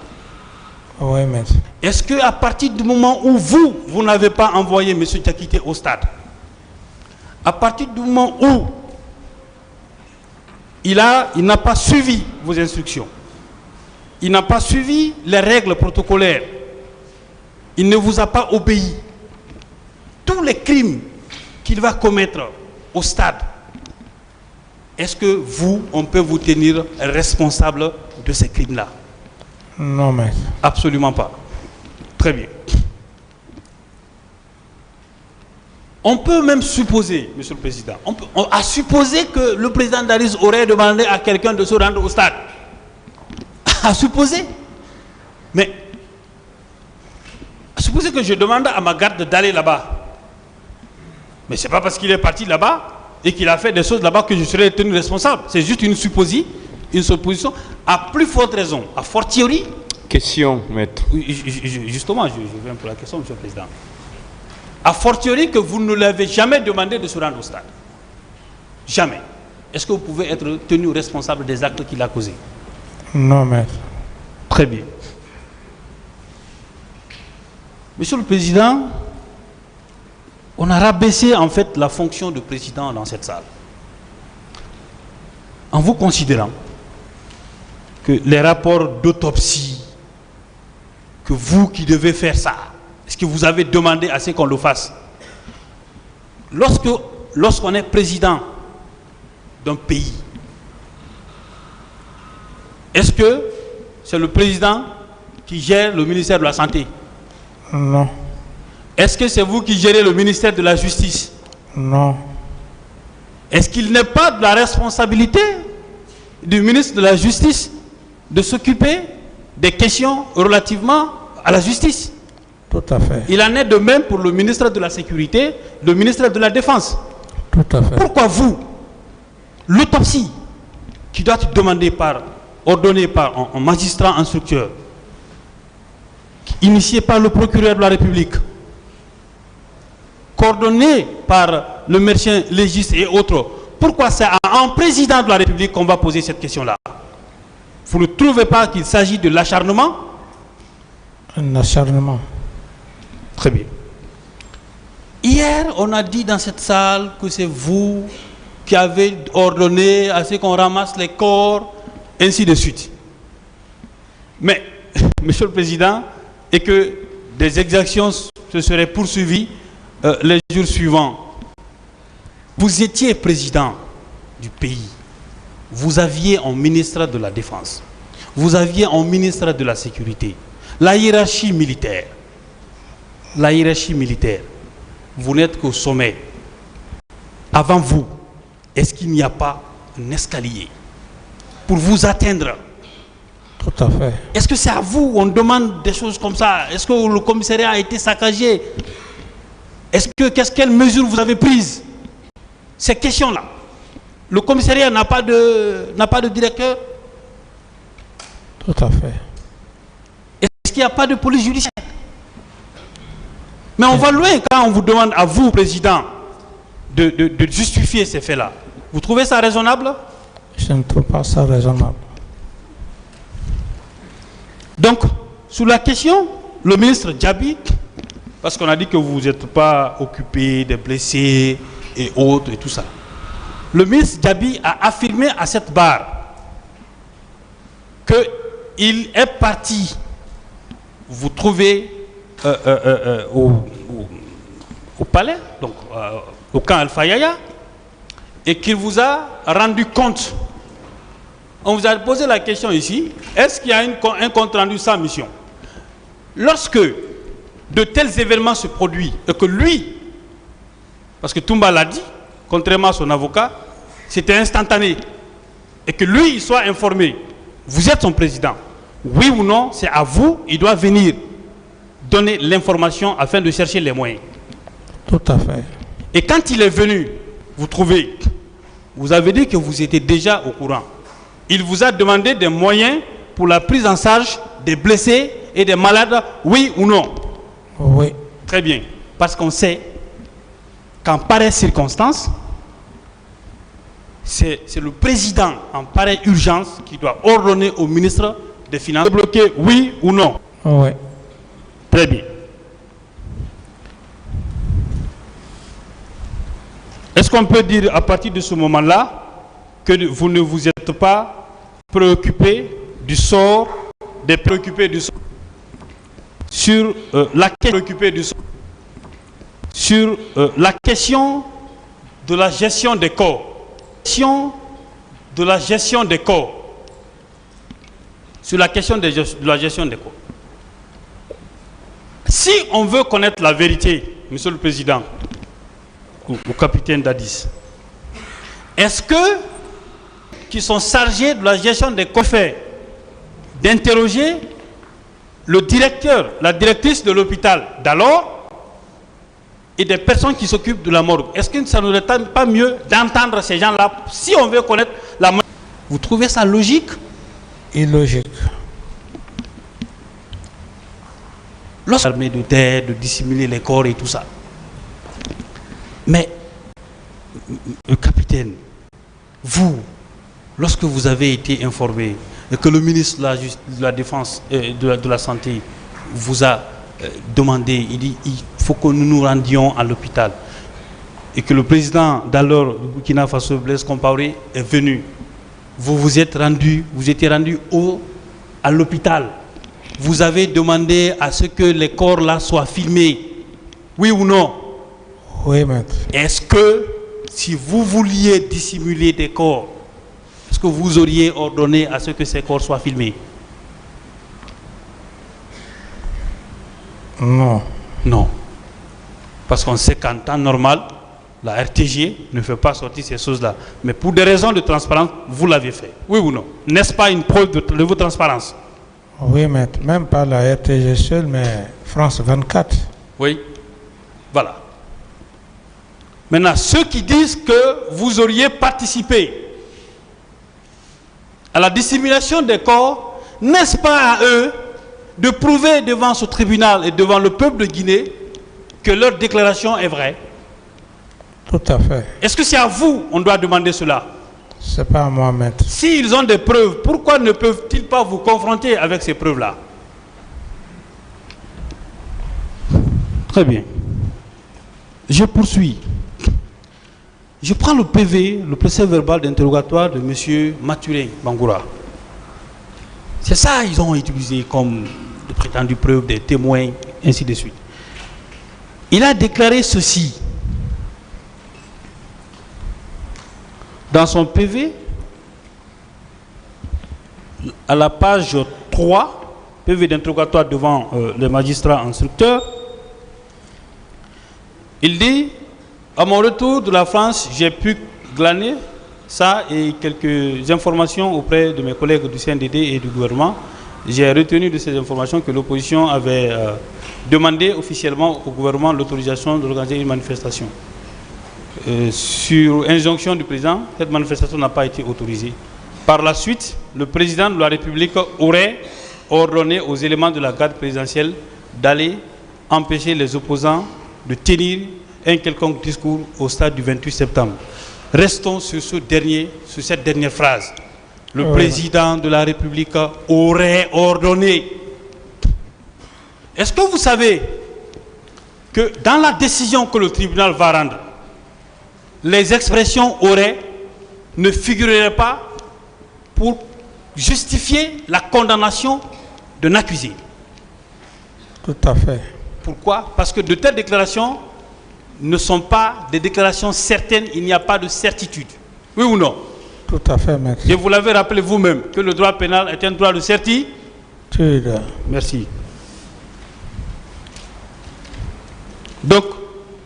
Oui, merci. Est-ce qu'à partir du moment où vous n'avez pas envoyé M. Diakité au stade, à partir du moment où il n'a pas suivi vos instructions, il n'a pas suivi les règles protocolaires, il ne vous a pas obéi, tous les crimes qu'il va commettre au stade, est-ce que on peut vous tenir responsable de ces crimes-là? Non, mais... Absolument pas. Très bien. On peut même supposer, Monsieur le Président, on a supposé que le président Dadis aurait demandé à quelqu'un de se rendre au stade. À supposer. Mais, à supposer que je demande à ma garde d'aller là-bas. Mais ce n'est pas parce qu'il est parti là-bas et qu'il a fait des choses là-bas que je serai tenu responsable. C'est juste une supposition, à plus forte raison, à fortiori. Question, maître. Justement, je viens pour la question, Monsieur le Président. A fortiori que vous ne l'avez jamais demandé de se rendre au stade. Jamais. Est-ce que vous pouvez être tenu responsable des actes qu'il a causés? Non, maître. Très bien. Monsieur le Président, on a rabaissé en fait la fonction de président dans cette salle. En vous considérant que les rapports d'autopsie, que vous qui devez faire ça, est-ce que vous avez demandé à ce qu'on le fasse? Lorsqu'on est président d'un pays, est-ce que c'est le président qui gère le ministère de la Santé? Non. Est-ce que c'est vous qui gérez le ministère de la Justice? Non. Est-ce qu'il n'est pas de la responsabilité du ministre de la Justice de s'occuper des questions relativement à la justice? Tout à fait. Il en est de même pour le ministre de la Sécurité, le ministre de la Défense. Tout à fait. Pourquoi vous, l'autopsie qui doit être ordonnée par un magistrat instructeur, initiée par le procureur de la République, coordonnée par le médecin légiste et autres, pourquoi c'est à un président de la République qu'on va poser cette question-là? Vous ne trouvez pas qu'il s'agit de l'acharnement? Un acharnement. Très bien. Hier, on a dit dans cette salle que c'est vous qui avez ordonné à ce qu'on ramasse les corps, ainsi de suite. Mais, Monsieur le Président, et que des exactions se seraient poursuivies les jours suivants. Vous étiez président du pays. Vous aviez un ministre de la Défense. Vous aviez un ministre de la Sécurité. La hiérarchie militaire. Vous n'êtes qu'au sommet. Avant vous, est-ce qu'il n'y a pas un escalier pour vous atteindre? Tout à fait. Est-ce que c'est à vous on demande des choses comme ça? Est-ce que le commissariat a été saccagé? Quelles mesures vous avez prises? Ces questions-là. Le commissariat n'a pas de directeur? Tout à fait. Est-ce qu'il n'y a pas de police judiciaire? Mais on va loin quand on vous demande à vous, président, de justifier ces faits-là. Vous trouvez ça raisonnable? Je ne trouve pas ça raisonnable. Donc, sur la question, le ministre Djabi, parce qu'on a dit que vous n'êtes pas occupé des blessés et autres et tout ça. Le ministre Djabi a affirmé à cette barre qu'il est parti vous trouver au palais, donc au camp Alpha Yaya, et qu'il vous a rendu compte. On vous a posé la question ici, est-ce qu'il y a un compte rendu sans mission? Lorsque de tels événements se produisent et que lui, parce que Toumba l'a dit, contrairement à son avocat, c'était instantané, et que lui, il soit informé, vous êtes son président, oui ou non, c'est à vous, il doit venir donner l'information afin de chercher les moyens. Tout à fait. Et quand il est venu, vous trouvez, vous avez dit que vous étiez déjà au courant. Il vous a demandé des moyens pour la prise en charge des blessés et des malades, oui ou non? Oui. Très bien. Parce qu'on sait qu'en pareille circonstance, c'est le président en pareille urgence qui doit ordonner au ministre des Finances de bloquer, oui ou non? Oui. Très bien. Est-ce qu'on peut dire à partir de ce moment-là que vous ne vous êtes pas préoccupé du sort des préoccupés du sort sur la question de la gestion des corps, sur la question de la gestion des corps. Si on veut connaître la vérité, Monsieur le Président, au capitaine Dadis, est-ce que qui sont chargés de la gestion des corps d'interroger le directeur, la directrice de l'hôpital d'alors et des personnes qui s'occupent de la morgue? Est-ce que ça ne serait pas mieux d'entendre ces gens-là si on veut connaître la morgue? Vous trouvez ça logique? Illogique. L'armée de terre, de dissimuler les corps et tout ça. Mais, le capitaine, vous, lorsque vous avez été informé et que le ministre de la Défense et de la Santé vous a demandé, il dit il faut que nous nous rendions à l'hôpital, et que le président d'alors du Burkina Faso, Blaise Compaoré, est venu, vous étiez rendu à l'hôpital, vous avez demandé à ce que les corps là soient filmés, oui ou non? Oui, maître. Est-ce que si vous vouliez dissimuler des corps, est-ce que vous auriez ordonné à ce que ces corps soient filmés? Non. Non. Parce qu'on sait qu'en temps normal, la RTG ne fait pas sortir ces choses-là. Mais pour des raisons de transparence, vous l'avez fait. Oui ou non? N'est-ce pas une preuve de votre transparence? Oui, maître. Même pas la RTG seule, mais France 24. Oui. Voilà. Maintenant, ceux qui disent que vous auriez participé à la dissimulation des corps, n'est-ce pas à eux de prouver devant ce tribunal et devant le peuple de Guinée que leur déclaration est vraie? Tout à fait. Est-ce que c'est à vous on doit demander cela? C'est pas à moi, maître. S'ils ont des preuves, pourquoi ne peuvent-ils pas vous confronter avec ces preuves-là? Très bien. Je poursuis. Je prends le PV, le procès verbal d'interrogatoire de M. Mathurin Bangoura. C'est ça ils ont utilisé comme de prétendues preuves, des témoins, ainsi de suite. Il a déclaré ceci. Dans son PV, à la page 3, PV d'interrogatoire devant les magistrats instructeurs, il dit: à mon retour de la France, j'ai pu glaner ça et quelques informations auprès de mes collègues du CNDD et du gouvernement. J'ai retenu de ces informations que l'opposition avait demandé officiellement au gouvernement l'autorisation d'organiser une manifestation. Sur injonction du président, cette manifestation n'a pas été autorisée. Par la suite, le président de la République aurait ordonné aux éléments de la garde présidentielle d'aller empêcher les opposants de tenir un quelconque discours au stade du 28 septembre. Restons sur cette dernière phrase. Le président de la République aurait ordonné. Est-ce que vous savez que dans la décision que le tribunal va rendre, les expressions aurait ne figureraient pas pour justifier la condamnation d'un accusé? Tout à fait. Pourquoi? Parce que de telles déclarations ne sont pas des déclarations certaines, il n'y a pas de certitude. Oui ou non? Tout à fait, maître. Et vous l'avez rappelé vous-même que le droit pénal est un droit de certitude. Merci. Donc,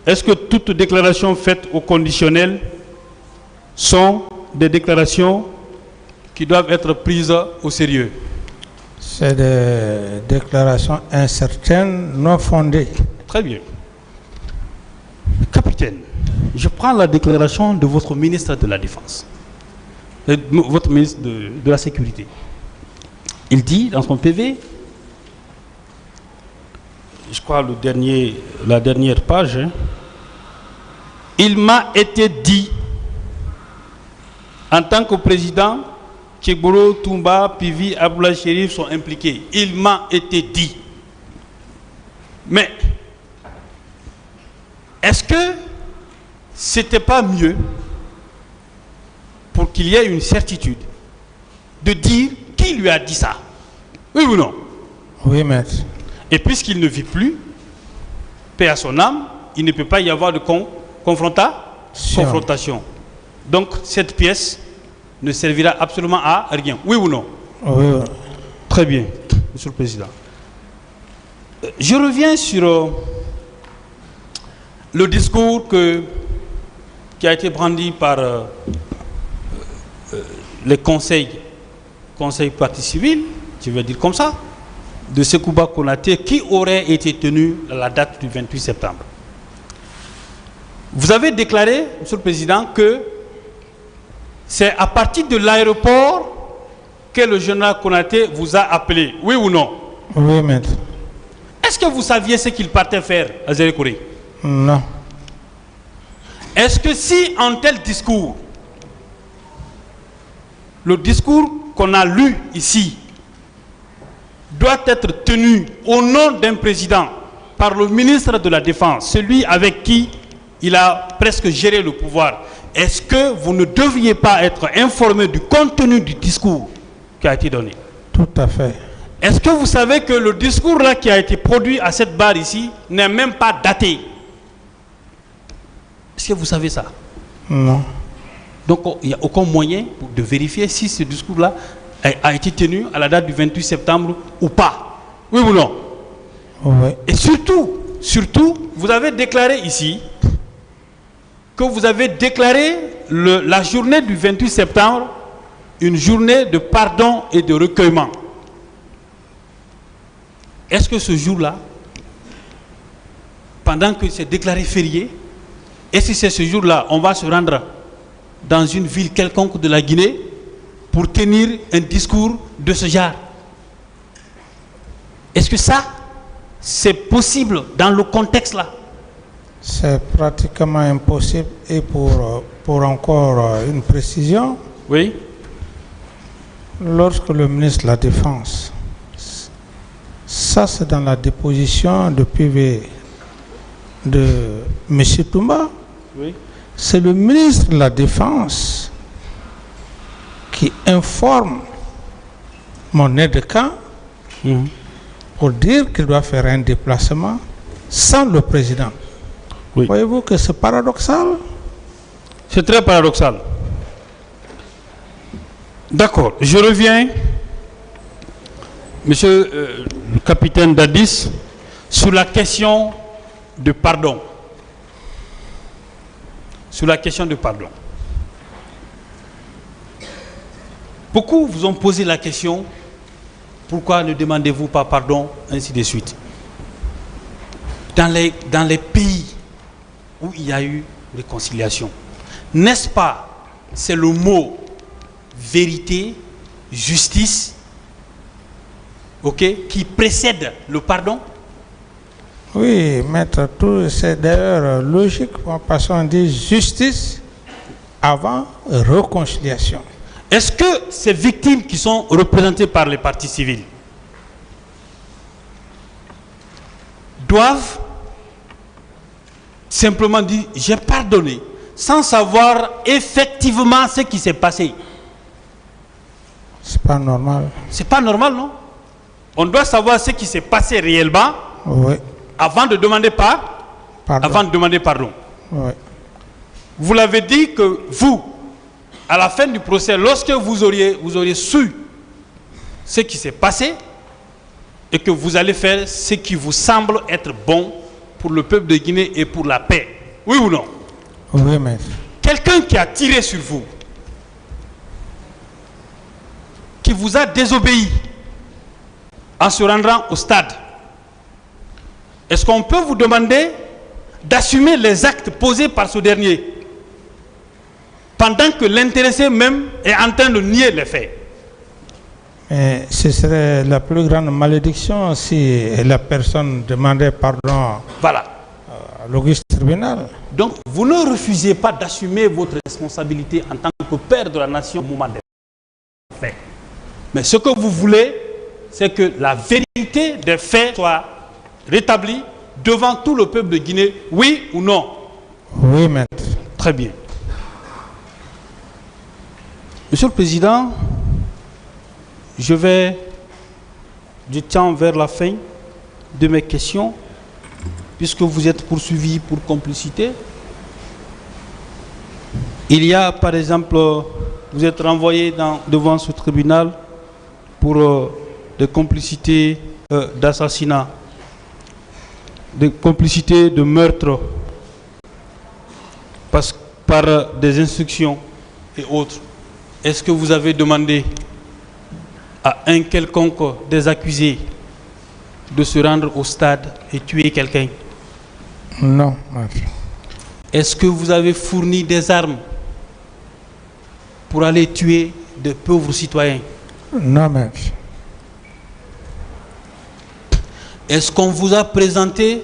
est-ce que toutes déclarations faites au conditionnel sont des déclarations qui doivent être prises au sérieux? C'est des déclarations incertaines, non fondées. Très bien. Capitaine, je prends la déclaration de votre ministre de la Défense, votre ministre de la Sécurité. Il dit dans son PV, je crois la dernière page, hein, il m'a été dit, en tant que président, Tchekboro, Toumba, Pivi, Aboula Chérif sont impliqués. Il m'a été dit. Mais, est-ce que c'était pas mieux, pour qu'il y ait une certitude, de dire qui lui a dit ça? Oui ou non? Oui, maître. Et puisqu'il ne vit plus, paix à son âme, il ne peut pas y avoir de confrontation. Donc cette pièce ne servira absolument à rien. Oui ou non? Oui. Très bien, Monsieur le Président. Je reviens sur le discours qui a été brandi par les conseils partie civile, je vais dire comme ça, de Sekouba Konaté, qui aurait été tenu à la date du 28 septembre. Vous avez déclaré, Monsieur le Président, que c'est à partir de l'aéroport que le général Konaté vous a appelé. Oui ou non? Oui, maître. Est-ce que vous saviez ce qu'il partait faire à Zérékouré? Non. Est-ce que si en tel discours, le discours qu'on a lu ici, doit être tenu au nom d'un président par le ministre de la Défense, celui avec qui il a presque géré le pouvoir, est-ce que vous ne deviez pas être informé du contenu du discours qui a été donné? Tout à fait. Est-ce que vous savez que le discours là qui a été produit à cette barre ici n'est même pas daté? Est-ce que vous savez ça? Non. Donc il n'y a aucun moyen de vérifier si ce discours là a été tenu à la date du 28 septembre ou pas. Oui ou non? Oui. Et surtout, vous avez déclaré ici que vous avez déclaré la journée du 28 septembre une journée de pardon et de recueillement. Est-ce que ce jour-là, pendant que c'est déclaré férié, est-ce que c'est ce jour-là, on va se rendre dans une ville quelconque de la Guinée pour tenir un discours de ce genre? Est-ce que ça, c'est possible dans le contexte là? C'est pratiquement impossible. Et pour encore une précision, oui, lorsque le ministre de la Défense, ça c'est dans la déposition de PV de M. Toumba, oui, c'est le ministre de la Défense qui informe mon aide de camp pour dire qu'il doit faire un déplacement sans le président. Oui. Voyez-vous que c'est paradoxal? C'est très paradoxal. D'accord, je reviens, monsieur le capitaine Dadis, sur la question de pardon. Sur la question de pardon. Beaucoup vous ont posé la question, pourquoi ne demandez-vous pas pardon, ainsi de suite. Dans les pays où il y a eu réconciliation, n'est-ce pas, c'est le mot vérité, justice, qui précède le pardon? Oui, maître, c'est d'ailleurs logique, parce qu'on dit justice avant réconciliation. Est-ce que ces victimes qui sont représentées par les partis civils doivent simplement dire j'ai pardonné sans savoir effectivement ce qui s'est passé? C'est pas normal. C'est pas normal, non? On doit savoir ce qui s'est passé réellement, oui, avant de demander pardon. Avant de demander pardon. Oui. Vous l'avez dit que vous, à la fin du procès, lorsque vous auriez su ce qui s'est passé et que vous allez faire ce qui vous semble être bon pour le peuple de Guinée et pour la paix. Oui ou non? Oui, maître. Quelqu'un qui a tiré sur vous, qui vous a désobéi en se rendant au stade, est-ce qu'on peut vous demander d'assumer les actes posés par ce dernier pendant que l'intéressé même est en train de nier les faits? Mais ce serait la plus grande malédiction si la personne demandait pardon Voilà. à l'auguste tribunal. Donc, vous ne refusez pas d'assumer votre responsabilité en tant que père de la nation au moment des faits. Mais ce que vous voulez, c'est que la vérité des faits soit rétablie devant tout le peuple de Guinée, oui ou non? Oui, maître. Très bien. Monsieur le Président, je tends vers la fin de mes questions, puisque vous êtes poursuivi pour complicité. Il y a, par exemple, vous êtes renvoyé devant ce tribunal pour des complicités d'assassinat, des complicités de meurtre, par des instructions et autres. Est-ce que vous avez demandé à un quelconque des accusés de se rendre au stade et tuer quelqu'un? Non, maître. Est-ce que vous avez fourni des armes pour aller tuer de pauvres citoyens? Non, maître. Est-ce qu'on vous a présenté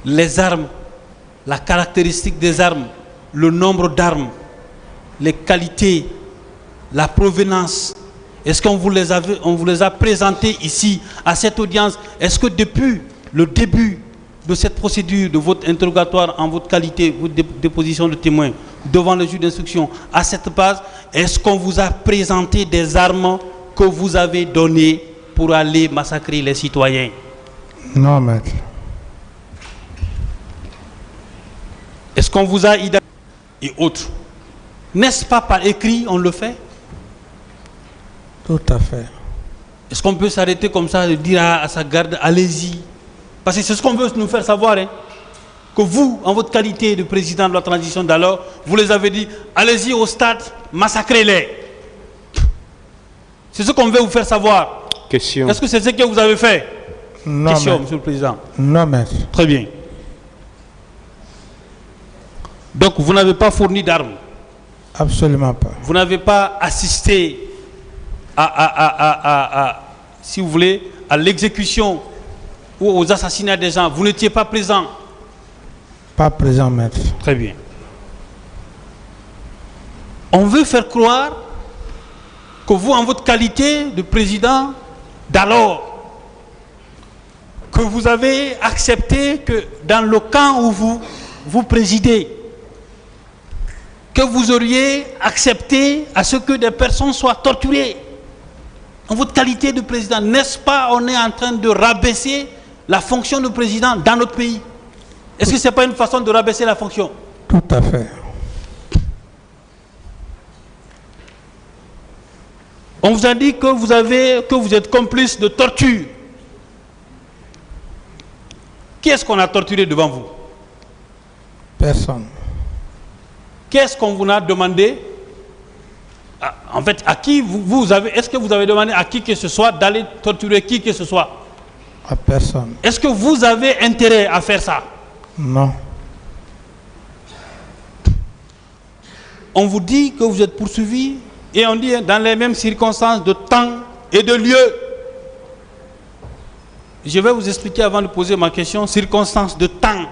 les armes, la caractéristique des armes, le nombre d'armes, les qualités, la provenance? Est-ce qu'on vous les a présentées ici, à cette audience? Est-ce que depuis le début de cette procédure, de votre interrogatoire en votre qualité, votre déposition de témoin devant le juge d'instruction, à cette base, est-ce qu'on vous a présenté des armes que vous avez données pour aller massacrer les citoyens? Non, maître. Est-ce qu'on vous a identifié et autres? N'est-ce pas par écrit on le fait? Tout à fait. Est-ce qu'on peut s'arrêter comme ça et dire à sa garde, allez-y? Parce que c'est ce qu'on veut nous faire savoir, hein? Que vous, en votre qualité de président de la transition d'alors, vous les avez dit, allez-y au stade, massacrez-les. C'est ce qu'on veut vous faire savoir. Question. Est-ce que c'est ce que vous avez fait? Non, Question, maître. Monsieur le Président. Non, maître. Très bien. Donc, vous n'avez pas fourni d'armes. Absolument pas. Vous n'avez pas assisté si vous voulez, à l'exécution ou aux assassinats des gens. Vous n'étiez pas présent. Pas présent, maître. Très bien. On veut faire croire que vous, en votre qualité de président d'alors, que vous avez accepté que dans le camp où vous présidez, que vous auriez accepté à ce que des personnes soient torturées. En votre qualité de président, n'est-ce pas, on est en train de rabaisser la fonction de président dans notre pays? Est-ce que ce n'est pas une façon de rabaisser la fonction? Tout à fait. On vous a dit que vous êtes complice de torture. Qui est-ce qu'on a torturé devant vous? Personne. Qu'est-ce qu'on vous a demandé? En fait, à qui vous avez... Est-ce que vous avez demandé à qui que ce soit d'aller torturer qui que ce soit? À personne. Est-ce que vous avez intérêt à faire ça? Non. On vous dit que vous êtes poursuivi et on dit dans les mêmes circonstances de temps et de lieu. Je vais vous expliquer avant de poser ma question. Circonstances de temps.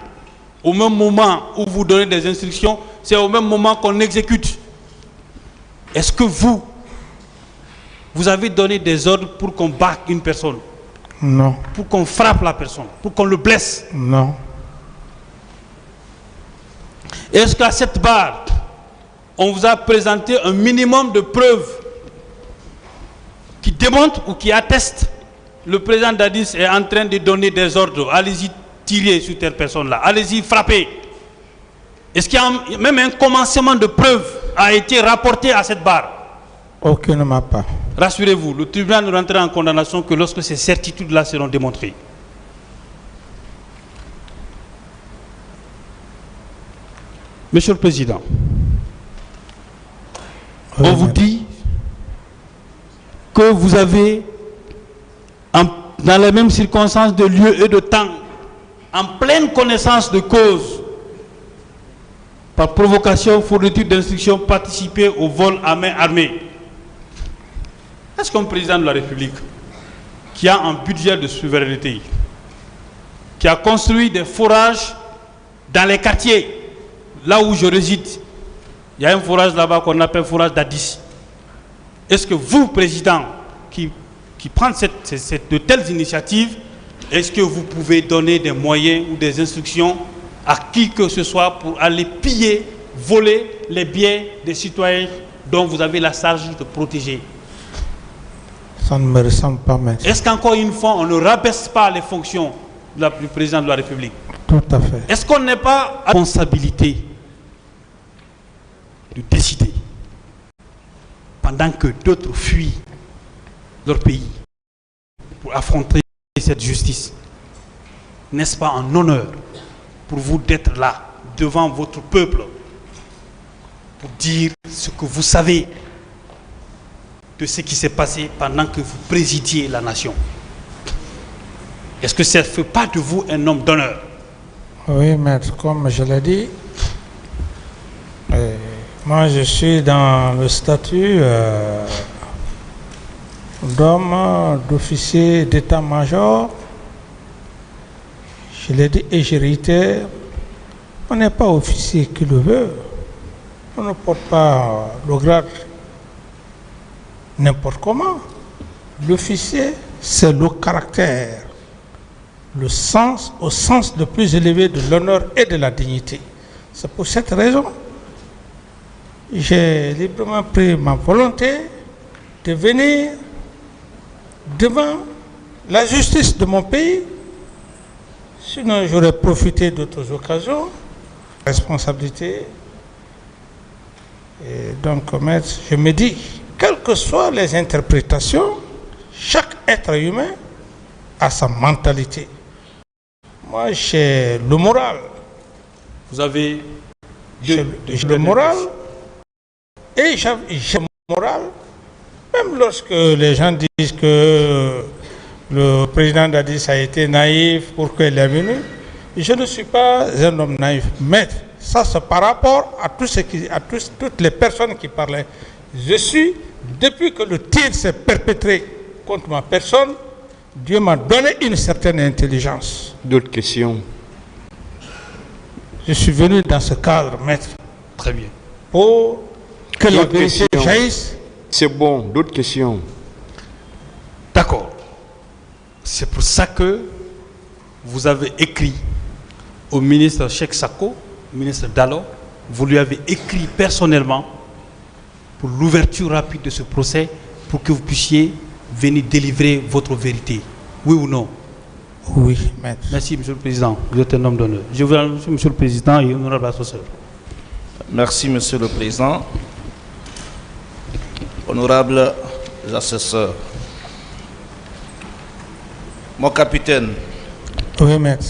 Au même moment où vous donnez des instructions, c'est au même moment qu'on exécute. Est-ce que vous avez donné des ordres pour qu'on batte une personne? Non. Pour qu'on frappe la personne? Pour qu'on le blesse? Non. Est-ce qu'à cette barre, on vous a présenté un minimum de preuves qui démontrent ou qui attestent le président Dadis est en train de donner des ordres? Allez-y tirer sur telle personne-là. Allez-y frapper. Est-ce qu'il y a même un commencement de preuves a été rapporté à cette barre? Aucunement pas. Rassurez-vous, le tribunal ne rentrera en condamnation que lorsque ces certitudes-là seront démontrées. Monsieur le Président, on vous dit que vous avez, dans les mêmes circonstances de lieu et de temps, en pleine connaissance de cause, par provocation, fourniture d'instructions, participer au vol à main armée. Est-ce qu'un président de la République, qui a un budget de souveraineté, qui a construit des forages dans les quartiers, là où je réside, il y a un forage là-bas qu'on appelle forage d'Addis. Est-ce que vous, président, qui prend de telles initiatives, est-ce que vous pouvez donner des moyens ou des instructions à qui que ce soit pour aller piller, voler les biens des citoyens dont vous avez la charge de protéger? Ça ne me ressemble pas, maître. Est-ce qu'encore une fois, on ne rabaisse pas les fonctions du président de la République? Tout à fait. Est-ce qu'on n'est pas à responsabilité de décider pendant que d'autres fuient leur pays pour affronter cette justice? N'est-ce pas un honneur pour vous d'être là devant votre peuple pour dire ce que vous savez de ce qui s'est passé pendant que vous présidiez la nation? Est-ce que ça ne fait pas de vous un homme d'honneur? Oui, maître, comme je l'ai dit, moi je suis dans le statut d'homme, d'officier d'état-major. Je l'ai dit et je réitère, on n'est pas officier qui le veut. On ne porte pas le grade n'importe comment. L'officier, c'est le caractère, le sens, au sens le plus élevé de l'honneur et de la dignité. C'est pour cette raison j'ai librement pris ma volonté de venir devant la justice de mon pays. Sinon, j'aurais profité d'autres occasions, responsabilité. Et donc, maître, je me dis, quelles que soient les interprétations, chaque être humain a sa mentalité. Moi, j'ai le moral. Vous avez J'ai le moral et j'ai le moral. Même lorsque les gens disent que le président d'Addis a été naïf, pourquoi il est venu, je ne suis pas un homme naïf. Mais ça, c'est par rapport à toutes les personnes qui parlaient. Je suis, depuis que le tir s'est perpétré contre ma personne, Dieu m'a donné une certaine intelligence. D'autres questions? Je suis venu dans ce cadre, maître. Très bien. Pour que la vérité jaillisse. C'est bon. D'autres questions? D'accord. C'est pour ça que vous avez écrit au ministre Cheikh Sako, ministre Dallo, vous lui avez écrit personnellement pour l'ouverture rapide de ce procès, pour que vous puissiez venir délivrer votre vérité. Oui ou non? Oui, maître. Merci, Monsieur le Président. Vous êtes un homme d'honneur. Je vous remercie, Monsieur le Président et honorable assesseur. Merci, Monsieur le Président. Honorables assesseurs. Mon capitaine. Oui, maître.